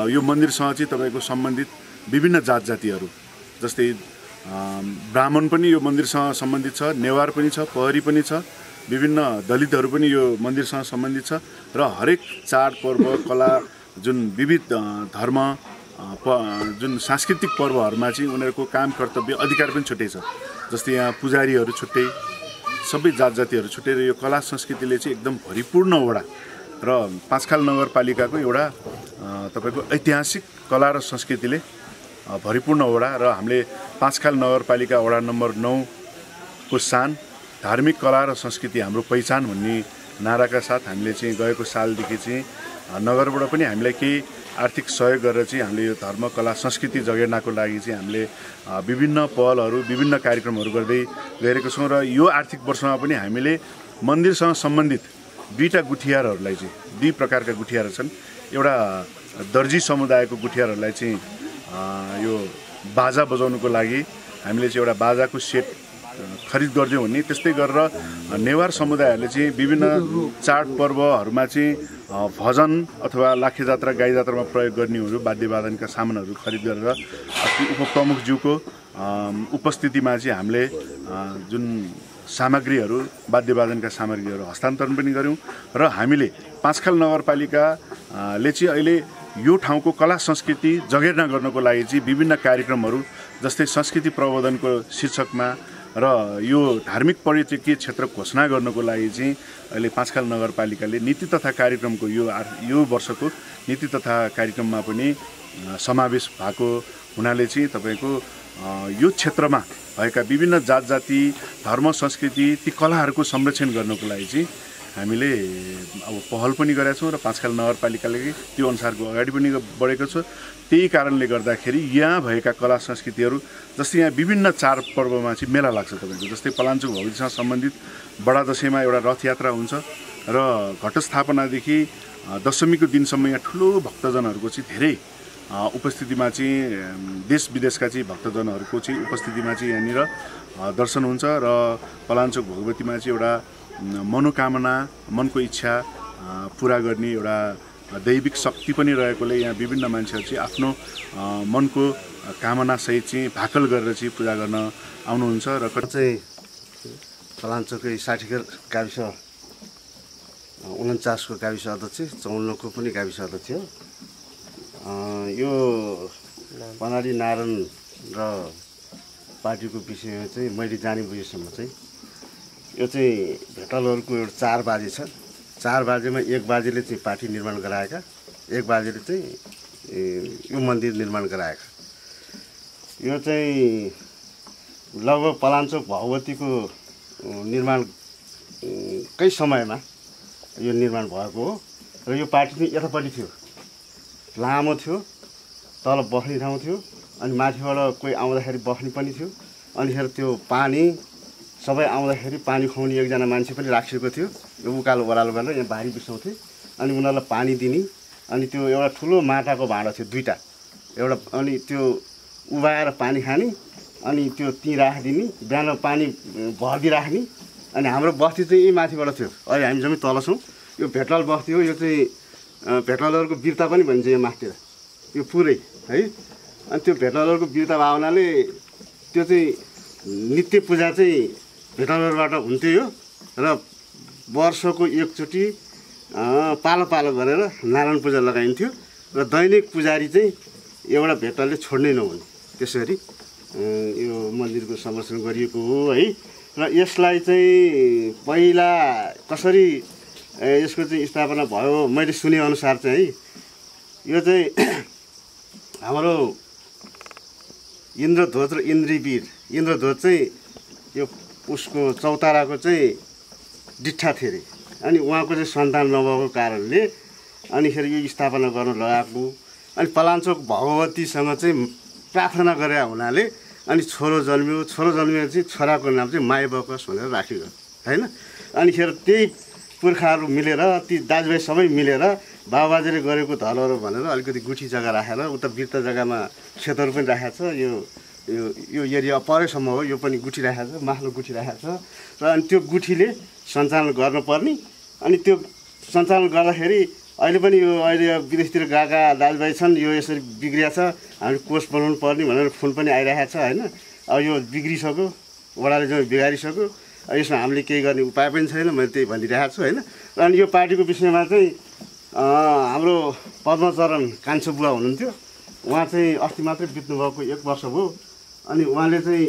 यो मन्दिरसँग चाहिँ तपाईँको सम्बन्धित विभिन्न जात जातिहरू जस्तै ब्राह्मण पनि यो मन्दिरसँग सम्बन्धित छ, नेवार पनि छ, पहरी पनि छ, विभिन्न दलितहरू पनि यो मन्दिरसँग सम्बन्धित छ र हरेक चाडपर्व कला जुन विविध धर्म जुन सांस्कृतिक पर्वहरूमा चाहिँ उनीहरूको काम कर्तव्य अधिकार पनि छुट्टै छ। जस्तै यहाँ पुजारीहरू छुट्टै, सबै जात जातिहरू छुट्टै र यो कला संस्कृतिले चाहिँ एकदम भरिपूर्ण वडा र 5 खाल नगरपालिकाको एउटा तपाईँको ऐतिहासिक कला र संस्कृतिले भरिपूर्ण वडा र हामीले 5 खाल नगरपालिका वडा नम्बर 9 को सान धार्मिक कला र संस्कृति हाम्रो पहिचान भन्ने नाराका साथ हामीले चाहिँ गएको सालदेखि चाहिँ नगरबाट पनि हामीलाई केही आर्थिक सहयोग गरेर चाहिँ हामीले यो धर्म कला संस्कृति जगेर्नाको लागि चाहिँ हामीले विभिन्न पहलहरू विभिन्न कार्यक्रमहरू गर्दै गइरहेको छौँ र यो आर्थिक वर्षमा पनि हामीले मन्दिरसँग सम्बन्धित दुईटा गुठियारहरूलाई चाहिँ दुई प्रकारका गुठियार छन्। एउटा दर्जी समुदायको गुठियारहरूलाई चाहिँ यो बाजा बजाउनुको लागि हामीले चाहिँ एउटा बाजाको सेट खरिद गरिदियौँ भने त्यस्तै गरेर नेवार समुदायहरूले चाहिँ विभिन्न चाडपर्वहरूमा चाहिँ भजन अथवा लाखे जात्रा गाई जात्रामा प्रयोग गर्नेहरू वाद्यवादनका सामानहरू खरिद गरेर उपप्रमुखज्यूको उपस्थितिमा चाहिँ हामीले जुन सामग्रीहरू वाद्यवादनका सामग्रीहरू हस्तान्तरण पनि गऱ्यौँ र हामीले पाँचखाल नगरपालिकाले चाहिँ अहिले यो ठाउँको कला संस्कृति जगेर्ना गर्नको लागि चाहिँ विभिन्न कार्यक्रमहरू जस्तै संस्कृति प्रवर्धनको शीर्षकमा र यो धार्मिक पर्यटकीय क्षेत्र घोषणा गर्नको लागि चाहिँ अहिले पाँचखाल नगरपालिकाले नीति तथा कार्यक्रमको यो वर्षको नीति तथा कार्यक्रममा पनि समावेश भएको हुनाले चाहिँ तपाईँको यो क्षेत्रमा भएका विभिन्न जात जाति धर्म संस्कृति ती कलाहरूको संरक्षण गर्नको लागि चाहिँ हामीले अब पहल पनि गरेका छौँ र पाँचखाल नगरपालिकाले त्यो अनुसारको अगाडि पनि बढेको छ। त्यही कारणले गर्दाखेरि यहाँ भएका कला संस्कृतिहरू जस्तै यहाँ विभिन्न चाडपर्वमा चाहिँ मेला लाग्छ तपाईँको, जस्तै पलाञ्चोक भगवतीसँग सम्बन्धित बडा दसैँमा एउटा रथयात्रा हुन्छ र घटस्थापनादेखि दशमीको दिनसम्म यहाँ ठुलो भक्तजनहरूको चाहिँ धेरै उपस्थितिमा चाहिँ देश विदेशका चाहिँ भक्तजनहरूको चाहिँ उपस्थितिमा चाहिँ यहाँनिर दर्शन हुन्छ र पलाञ्चोक भगवतीमा चाहिँ एउटा मनोकामना मनको इच्छा पुरा गर्ने एउटा दैविक शक्ति पनि रहेकोले यहाँ विभिन्न मान्छेहरू चाहिँ आफ्नो मनको कामनासहित चाहिँ भाकल गरेर चाहिँ पूजा गर्न आउनुहुन्छ। र
चाहिँ पलाञ्चोकै 60 गाविस 49को गाविस अध्यक्ष 54को पनि गाविस अध्यक्ष हो। यो पनाली नारायण र पार्टीको विषयमा चाहिँ मैले जाने बुझेसम्म चाहिँ यो चाहिँ भेटलहरूको एउटा 4 बाजे छ। 4 बाजेमा 1 बाजेले चाहिँ पार्टी निर्माण गराएका, 1 बाजेले चाहिँ यो मन्दिर निर्माण गराएका। यो चाहिँ लगभग पलाञ्चोक भगवतीको निर्माणकै समयमा यो निर्माण भएको हो र यो पार्टी चाहिँ यतापट्टि थियो, लामो थियो, तल बस्ने ठाउँ थियो अनि माथिबाट कोही आउँदाखेरि बस्ने पनि थियो। अनिखेर त्यो पानी सबै आउँदाखेरि पानी खुवाउने एकजना मान्छे पनि राखिएको थियो, यो उकालो ओह्रालो गरेर यहाँ भारी बिसाउँथे अनि उनीहरूलाई पानी दिने। अनि त्यो एउटा ठुलो माटाको भाँडा थियो 2टा, एउटा अनि त्यो उभाएर पानी खाने अनि त्यो ती राखिदिने, बिहान पानी भरिदिइराख्ने। अनि हाम्रो बस्ती चाहिँ यही माथिबाट थियो, अहिले हामी जम्मै तल छौँ। यो भेटल बस्ती हो, यो चाहिँ भेटलहरूको वीरता पनि भन्छ यहाँ माथितिर यो पुरै है। अनि त्यो भेटलहरूको वीरता भावनाले त्यो चाहिँ नित्य पूजा चाहिँ भेटलहरूबाट हुन्थ्यो यो र वर्षको एकचोटि पालो पालो गरेर नारायण पूजा लगाइन्थ्यो र दैनिक पुजारी चाहिँ एउटा भेटलले छोड्नै नहुने, त्यसरी यो मन्दिरको संरक्षण गरिएको हो है। र यसलाई चाहिँ पहिला कसरी यसको चाहिँ स्थापना भयो मैले सुनेअनुसार चाहिँ यो चाहिँ हाम्रो इन्द्रध्वज र इन्द्रवीर, इन्द्रध्वज चाहिँ यो उसको चौताराको चाहिँ डिठ्ठा थियो अरे। अनि उहाँको चाहिँ सन्तान नभएको कारणले अनिखेर यो स्थापना गर्न लगाएको। अनि पलाञ्चोक भगवतीसँग चाहिँ प्रार्थना गरे हुनाले अनि छोरो जन्मिएपछि छोराको नाम चाहिँ माई बकस भनेर राखेको होइन। अनिखेर त्यही पुर्खाहरू मिलेर ती दाजुभाइ सबै मिलेर बाबाबाजेले गरेको धरोहर भनेर अलिकति गुठी जग्गा राखेर उता वीरता जग्गामा खेतहरू पनि राखेको छ। यो एरिया परैसम्म हो, यो पनि गुठी राखेको छ, माथिल्लो गुठी राखेको छ। र अनि त्यो गुठीले सञ्चालन गर्नुपर्ने। अनि त्यो सञ्चालन गर्दाखेरि अहिले पनि यो अहिले विदेशतिर गएका दाजुभाइ छन्, यो यसरी बिग्रिया छ, हामी कोष बनाउनु पर्ने भनेर फोन पनि आइरहेको छ होइन। अब यो बिग्रिसक्यो, वडाले जो बिगारिसक्यो, यसमा हामीले केही गर्ने उपाय पनि छैन, मैले त्यही भनिरहेको छु होइन। अनि यो पार्टीको विषयमा चाहिँ हाम्रो पद्मचरण कान्छो बुवा हुनुहुन्थ्यो, उहाँ चाहिँ अस्ति मात्रै बित्नुभएको 1 वर्ष भयो। अनि उहाँले चाहिँ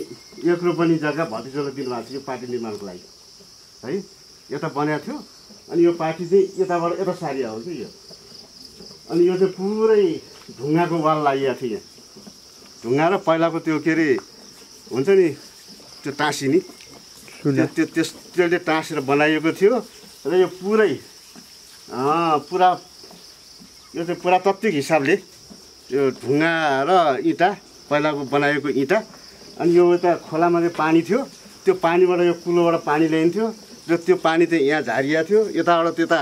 1 रोपनी जग्गा भतिजोलाई दिनुभएको छ यो पार्टी निर्माणको लागि है। यता बनाएको थियो अनि यो पार्टी चाहिँ यताबाट यता सारिया हो कि यो। अनि यो चाहिँ पुरै ढुङ्गाको वाल लागिएको थियो यहाँ, ढुङ्गा र पहिलाको त्यो के अरे हुन्छ नि त्यो टाँसिनी त्यसले टाँसेर बनाइएको थियो र यो पुरै यो चाहिँ पुरातात्विक हिसाबले यो ढुङ्गा र इँटा पहिलाको बनाएको इँटा अनि यो यता खोलामा चाहिँ पानी थियो त्यो पानीबाट यो कुलोबाट पानी ल्याइन्थ्यो र त्यो पानी चाहिँ यहाँ झारिया थियो यताबाट त्यता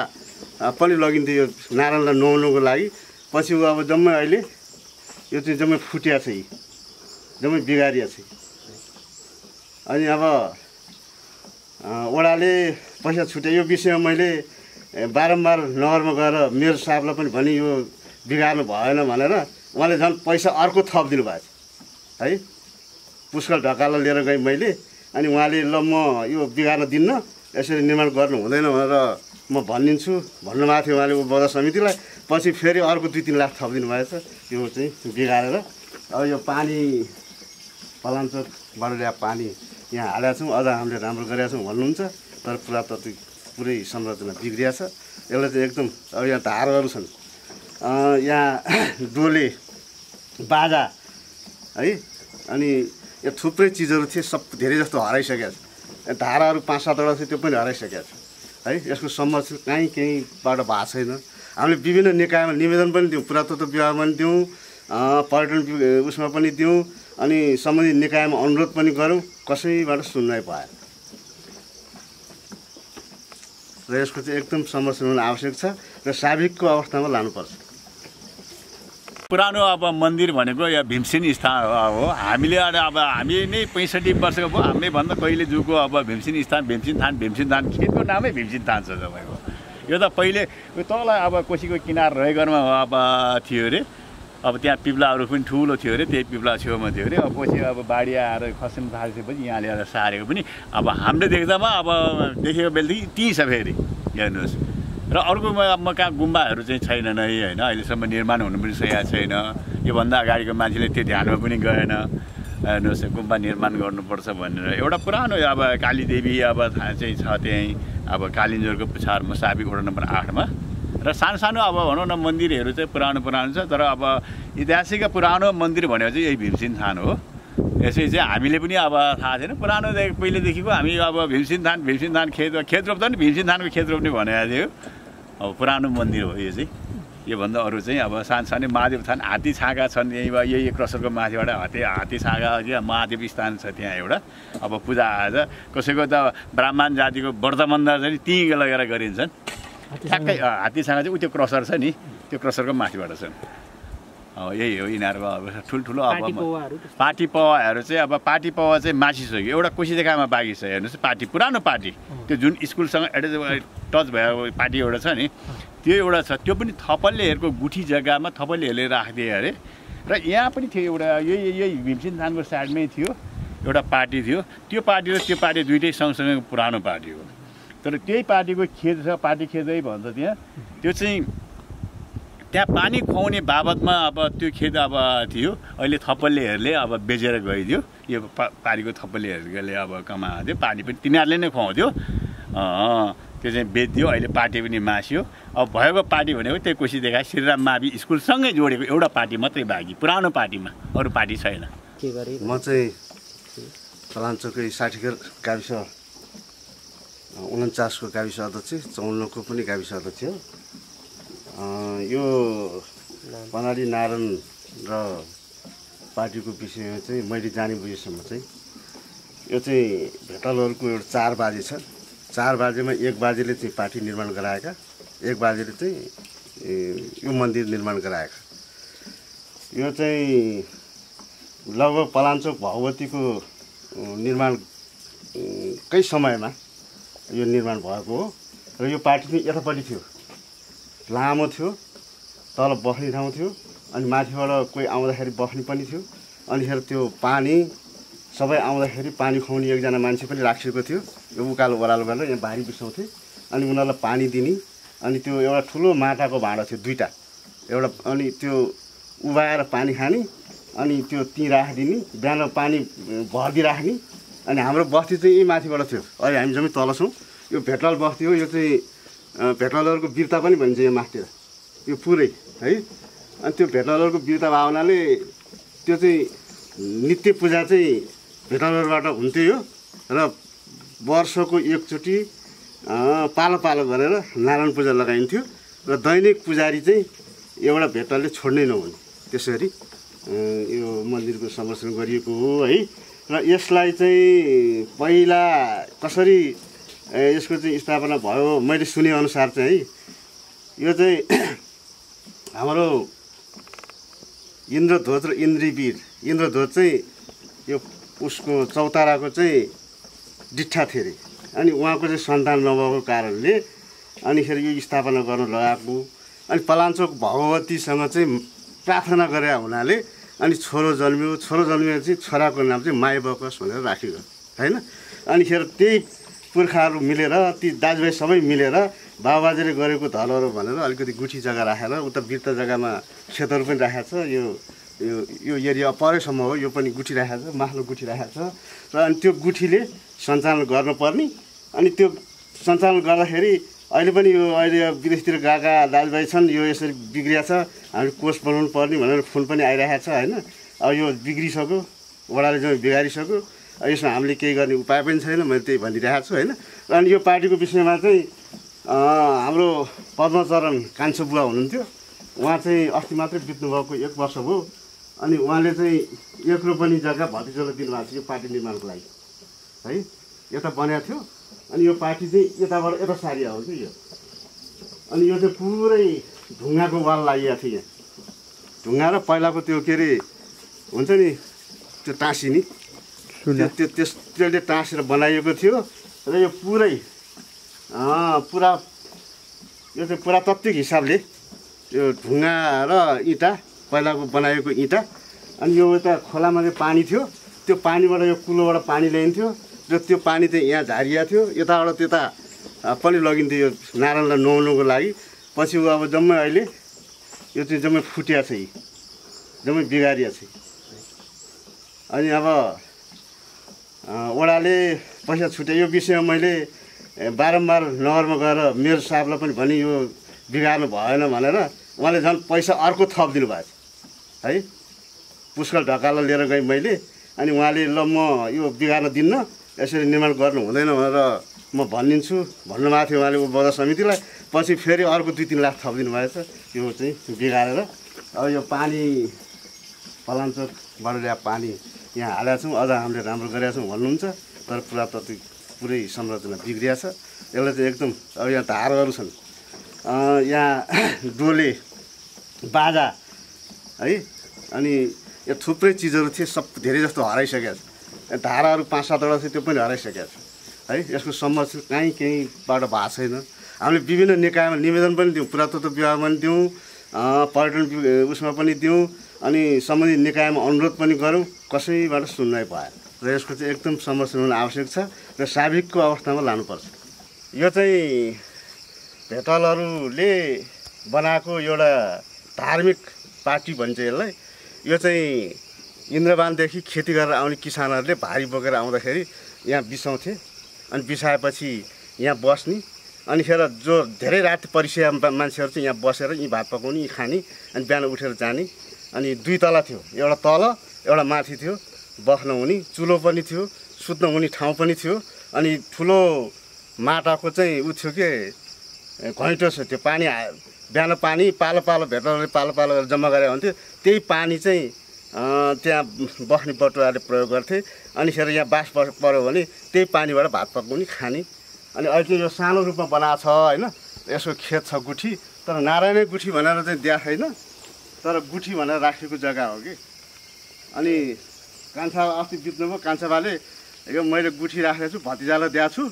पनि लगिन्थ्यो यो नारायणलाई नुहाउनुको लागि पछि अब जम्मै अहिले यो चाहिँ जम्मै फुटिया छ जम्मै बिगारिया छ अनि अब वडाले पैसा छुट्यो यो विषयमा मैले बारम्बार नगरमा गएर मेयर साहबलाई पनि भने यो बिगार्नु भएन भनेर उहाँले झन् पैसा अर्को थपिदिनु भएको छ है पुष्कल ढकालो लिएर गएँ मैले अनि उहाँले ल म यो बिगार्न दिन्न यसरी निर्माण गर्नु हुँदैन भनेर म भनिदिन्छु भन्नुभएको थियो उहाँले बजार समितिलाई पछि फेरि अर्को 2-3 लाख थपिदिनु भएको छ यो चाहिँ बिगारेर अब यो पानी पलाञ्चोकबाट ल्याए पानी यहाँ हालेका छौँ अझ हामीले राम्रो गरेका छौँ भन्नुहुन्छ तर पुरातात्विक पुरै संरचना बिग्रिया छ यसलाई चाहिँ एकदम अब यहाँ धारहरू छन् यहाँ डोले बाजा है अनि यो थुप्रै चिजहरू थिए सब धेरै जस्तो हराइसकेको छ धाराहरू 5-7वटा थियो त्यो पनि हराइसकेको छ है यसको संरक्षण केहीबाट भएको छैन हामीले विभिन्न निकायमा निवेदन पनि दियौँ पुरातत्व विभागमा पनि दियौँ पर्यटन उसमा पनि दियौँ अनि सम्बन्धित निकायमा अनुरोध पनि गऱ्यौँ कसैबाट सुन्नै भएन र यसको चाहिँ एकदम संरक्षण हुन आवश्यक छ र साविकको अवस्थामा लानुपर्छ
पुरानो अब मन्दिर भनेको या भीमसेन स्थान हो हामीले हामी नै 65 वर्षको भयो हामीले भन्दा कहिले जुको अब भीमसेन थान खेतको नामै भीमसेन थान छ तपाईँको यो त पहिले तल अब कोसीको किनार रहेगरमा अब थियो अरे अब त्यहाँ पिप्लाहरू पनि ठुलो थियो अरे त्यही पिप्ला छेउमा थियो अरे अब पछि अब बाढी आएर खस्न थालेपछि यहाँ ल्याएर सारेको पनि अब हामीले देख्दामा अब देखेको बेलादेखि त्यही छ फेरि हेर्नुहोस् र अर्को कहाँ गुम्बाहरू चाहिँ छैनन् है होइन अहिलेसम्म निर्माण हुनु पनि सकेको छैन योभन्दा अगाडिको मान्छेले त्यो ध्यानमा पनि गएन हेर्नुहोस् गुम्बा निर्माण गर्नुपर्छ भनेर एउटा पुरानो अब कालीदेवी अब चाहिँ छ त्यहीँ अब कालिन्जोरको पुछारमा साबिक वडा नम्बर 8मा र सानो अब भनौँ न मन्दिरहरू चाहिँ पुरानो छ तर अब ऐतिहासिक पुरानो मन्दिर भनेको चाहिँ यही भीमसेन थान हो यसै चाहिँ हामीले पनि अब थाहा छैन पुरानो पहिलेदेखिको हामी अब भीमसेन थान खेत रोप्दा पनि भीमसेन थानको खेत रोप्ने भनेको थियो अब पुरानो मन्दिर हो यो चाहिँ योभन्दा अरू चाहिँ अब सानो महादेव थान हात्ती छाँगा छन् यही क्रसरको माथिबाट हात्ती छाँगा महादेव स्थान छ त्यहाँ एउटा अब पूजाआजा कसैको त ब्राह्मण जातिको व्रतबन्ध चाहिँ त्यहीँ लगेर गरिन्छन् ठ्याक्कै हात्तीसँग चाहिँ त्यो क्रसर छ नि त्यो क्रसरको माथिबाट छन् यही हो यिनीहरूको अब ठुल्ठुलो अब पार्टी पवाहरू चाहिँ अब पार्टी पवा चाहिँ मासिसक्यो एउटा कोसीदेखामा बाँकी छ हेर्नुहोस् पार्टी पुरानो पार्टी त्यो जुन स्कुलसँग टच भएको पार्टी एउटा छ नि त्यो एउटा छ त्यो पनि थपल्लेहरूको गुठी जग्गामा थपल्लेहरूले राखिदिए अरे र यहाँ पनि थियो एउटा यही भीमसेन थानको साइडमै थियो एउटा पार्टी थियो त्यो पार्टी र त्यो पार्टी दुइटै सँगसँगै पुरानो पार्टी हो तर त्यही पार्टीको खेत छ पार्टी खेतै भन्छ त्यहाँ त्यो चाहिँ त्यहाँ पानी खुवाउने बाबतमा अब त्यो खेत अब थियो अहिले थपल्लेहरूले अब बेचेर गइदियो यो पारीको थपल्लेहरूले अब कमाउँथ्यो पानी पनि तिनीहरूले नै खुवाउँथ्यो त्यो चाहिँ बेचिदियो अहिले पार्टी पनि मास्यो अब भएको पार्टी भनेको त्यही कोसी देखा श्रीराम मावि स्कुलसँगै जोडेको एउटा पार्टी मात्रै बाँकी पुरानो पार्टीमा अरू पार्टी छैन
के गरे म चाहिँ पलाञ्चोकै 60 गाविस 49 को गाविस अध्यक्ष 54 को पनि गाविस अध्यक्ष यो पनाडी नारायण र पार्टीको विषयमा चाहिँ मैले जाने बुझेसम्म चाहिँ यो चाहिँ भेटलहरूको एउटा 4 बाजे छ 4 बाजेमा 1 बाजेले चाहिँ पार्टी निर्माण गराएका 1 बाजेले चाहिँ यो मन्दिर निर्माण गराएका यो चाहिँ लगभग पलाञ्चोक भगवतीको निर्माणकै समयमा यो निर्माण भएको हो र यो पार्टी चाहिँ यतापट्टि थियो लामो थियो तल बस्ने ठाउँ थियो अनि माथिबाट कोही आउँदाखेरि बस्ने पनि थियो अनिखेर त्यो पानी सबै आउँदाखेरि पानी खुवाउने एकजना मान्छे पनि राखिएको थियो यो उकालो ओह्रालो गरेर यहाँ बारी बिसाउँथे अनि उनीहरूलाई पानी दिने अनि त्यो एउटा ठुलो माटाको भाँडा थियो 2टा एउटा अनि त्यो उभाएर पानी खाने अनि त्यो त्यहीँ राखिदिने बिहान पानी भरिदिराख्ने अनि हाम्रो बस्ती चाहिँ यही माथिबाट थियो अहिले हामी जम्मै तल छौँ यो भेटल बस्ती हो यो चाहिँ भेटलहरूको वीरता पनि भनिन्छ यो माथितिर यो पुरै है अनि त्यो भेटलहरूको वीरता भावनाले त्यो चाहिँ नित्य पूजा चाहिँ भेटलहरूबाट हुन्थ्यो यो र वर्षको एकचोटि पालो पालो गरेर नारायण पूजा लगाइन्थ्यो र दैनिक पुजारी चाहिँ एउटा भेटाले छोड्नै नहुने। त्यसरी यो मन्दिरको संरक्षण गरिएको हो है। र यसलाई चाहिँ पहिला कसरी यसको चाहिँ स्थापना भयो मैले सुनेअनुसार चाहिँ है, यो चाहिँ हाम्रो इन्द्रध्वज र इन्द्रवीर, इन्द्रध्वज चाहिँ यो उसको चौताराको चाहिँ डिठ्ठा थियो अरे। अनि उहाँको चाहिँ सन्तान नभएको कारणले अनिखेरि यो स्थापना गर्न लगाएको। अनि पलाञ्चोक भगवतीसँग चाहिँ प्रार्थना गरे हुनाले अनि छोरो जन्मियो। छोरो जन्मिएर चाहिँ छोराको नाम चाहिँ माई बकस भनेर राखियो होइन। अनिखेर त्यही पुर्खाहरू मिलेर ती दाजुभाइ सबै मिलेर बाबाबाजेले गरेको धलहरू भनेर अलिकति गुठी जग्गा राखेर उता बिर्ता जग्गामा खेतहरू पनि राखेको छ। यो एरिया परैसम्म हो, यो पनि गुठी राखेको छ, माथिल्लो गुठी राखेको छ। र अनि त्यो गुठीले सञ्चालन गर्नुपर्ने। अनि त्यो सञ्चालन गर्दाखेरि अहिले पनि यो अहिले विदेशतिर गएका दाजुभाइ छन्, यो यसरी बिग्रिया छ, हामी कोष बनाउनु पर्ने भनेर फोन पनि आइरहेको छ होइन। अब यो बिग्रिसक्यो, वडाले चाहिँ बिगारिसक्यो, यसमा हामीले केही गर्ने उपाय पनि छैन, मैले त्यही भनिरहेको छु होइन। र अनि यो पार्टीको विषयमा चाहिँ हाम्रो पद्मचरण कान्छो बुवा हुनुहुन्थ्यो, उहाँ चाहिँ अस्ति मात्रै बित्नुभएको 1 वर्ष भयो। अनि उहाँले चाहिँ 1 रोपनी जग्गा भतिजोलाई दिनुभएको छ यो पार्टी निर्माणको लागि है। यता बनाएको थियो अनि यो पार्टी चाहिँ यताबाट यता सारिया हो कि यो। अनि यो चाहिँ पुरै ढुङ्गाको वाल लागिएको थियो यहाँ। ढुङ्गा र पहिलाको त्यो के अरे हुन्छ नि त्यो टाँसी नि, त्यसले टाँसेर बनाइएको थियो। र यो पुरै पुरा यो चाहिँ पुरातात्विक हिसाबले यो ढुङ्गा र इँटा पहिलाको बनाएको इँटा। अनि यो यता खोलामा चाहिँ पानी थियो, त्यो पानीबाट यो कुलोबाट पानी ल्याइन्थ्यो र त्यो पानी चाहिँ यहाँ झारिया थियो, यताबाट त्यता पनि लगिन्थ्यो यो नारायणलाई नुहाउनुको लागि। पछि अब जम्मै अहिले यो चाहिँ जम्मै फुटिया छ, जम्मै बिगारिया छ। अनि अब वडाले पैसा छुट्यो यो विषयमा मैले बारम्बार नगरमा गएर मेयर साहबलाई पनि भने यो बिगार्नु भएन भनेर उहाँले झन् पैसा अर्को थप दिनुभएको छ है। पुष्कल ढकालो लिएर गएँ मैले। अनि उहाँले ल म यो बिगार्न दिन्न, यसरी निर्माण गर्नु हुँदैन भनेर म भनिदिन्छु भन्नुभएको थियो उहाँले बजार समितिलाई। पछि फेरि अर्को 2-3 लाख थप दिनुभएको छ यो चाहिँ बिगारेर। अब यो पानी पलाञ्चोकबाट ल्याएको पानी यहाँ हालेका छौँ, अझ हामीले राम्रो गरेका छौँ भन्नुहुन्छ, तर पुरातात्विक पुरै संरचना बिग्रिया छ। यसलाई चाहिँ एकदम अब यहाँ धारहरू छन्, यहाँ डोले बाजा है, अनि यो थुप्रै चिजहरू थिए, सब धेरै जस्तो हराइसकेको छ। धाराहरू 5-7वटा थियो, त्यो पनि हराइसकेको छ है। यसको संरक्षण कहीँबाट भएको छैन। हामीले विभिन्न निकायमा निवेदन पनि दिउँ, पुरातत्व विभागमा पनि दिउँ, पर्यटन उसमा पनि दिउँ, अनि सम्बन्धित निकायमा अनुरोध पनि गऱ्यौँ, कसैबाट सुन्नै भएन। र यसको चाहिँ एकदम संरक्षण हुन आवश्यक छ र साविकको अवस्थामा लानुपर्छ। यो चाहिँ भेटलहरूले बनाएको एउटा धार्मिक पार्टी भन्छ यसलाई। यो चाहिँ इन्द्रबानदेखि खेती गरेर आउने किसानहरूले भारी बोकेर आउँदाखेरि यहाँ बिसाउँथे, अनि बिसाएपछि यहाँ बस्ने। अनिखेर जो धेरै राति परिसकेका मान्छेहरू चाहिँ यहाँ बसेर यहीँ भात पकाउने, यहीँ खाने, अनि बिहान उठेर जाने। अनि 2 तला थियो, एउटा तल एउटा माथि थियो, बस्न हुने चुलो पनि थियो, सुत्न हुने ठाउँ पनि थियो। अनि ठुलो माटाको चाहिँ उ थियो के घैँटो छ, त्यो पानी बिहान पानी पालो पालो भेटरले पालो पालो गरेर जम्मा गरे हुन्थ्यो। त्यही पानी चाहिँ त्यहाँ बस्ने बटुवाले प्रयोग गर्थे। अनिखेर यहाँ बास पऱ्यो भने त्यही पानीबाट भात पकाउने खाने। अनि अहिले यो सानो रूपमा बनाएको छ होइन, यसको खेत छ गुठी, तर नारायणै गुठी भनेर चाहिँ दिएको छैन, तर गुठी भनेर राखेको जग्गा हो कि। अनि कान्छा अस्ति बित्नुभयो, कान्छाबाले यो मैले गुठी राखेको छु, भतिजालाई दिएको छु,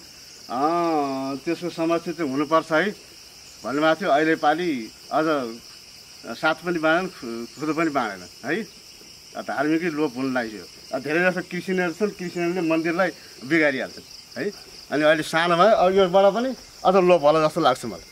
त्यसको समस्या चाहिँ हुनुपर्छ है भन्नुभएको थियो। अहिले पालि अझ साथ पनि बाँडेन, खुद पनि बाँडेन है, धार्मिकै लोप हुन लाग्यो। धेरै जस्तो क्रिस्चियनहरू छन्, क्रिस्चियनले मन्दिरलाई बिगारिहाल्छन् है। अनि अहिले सानो भयो, अब योबाट पनि अझ लोप होला जस्तो लाग्छ मलाई।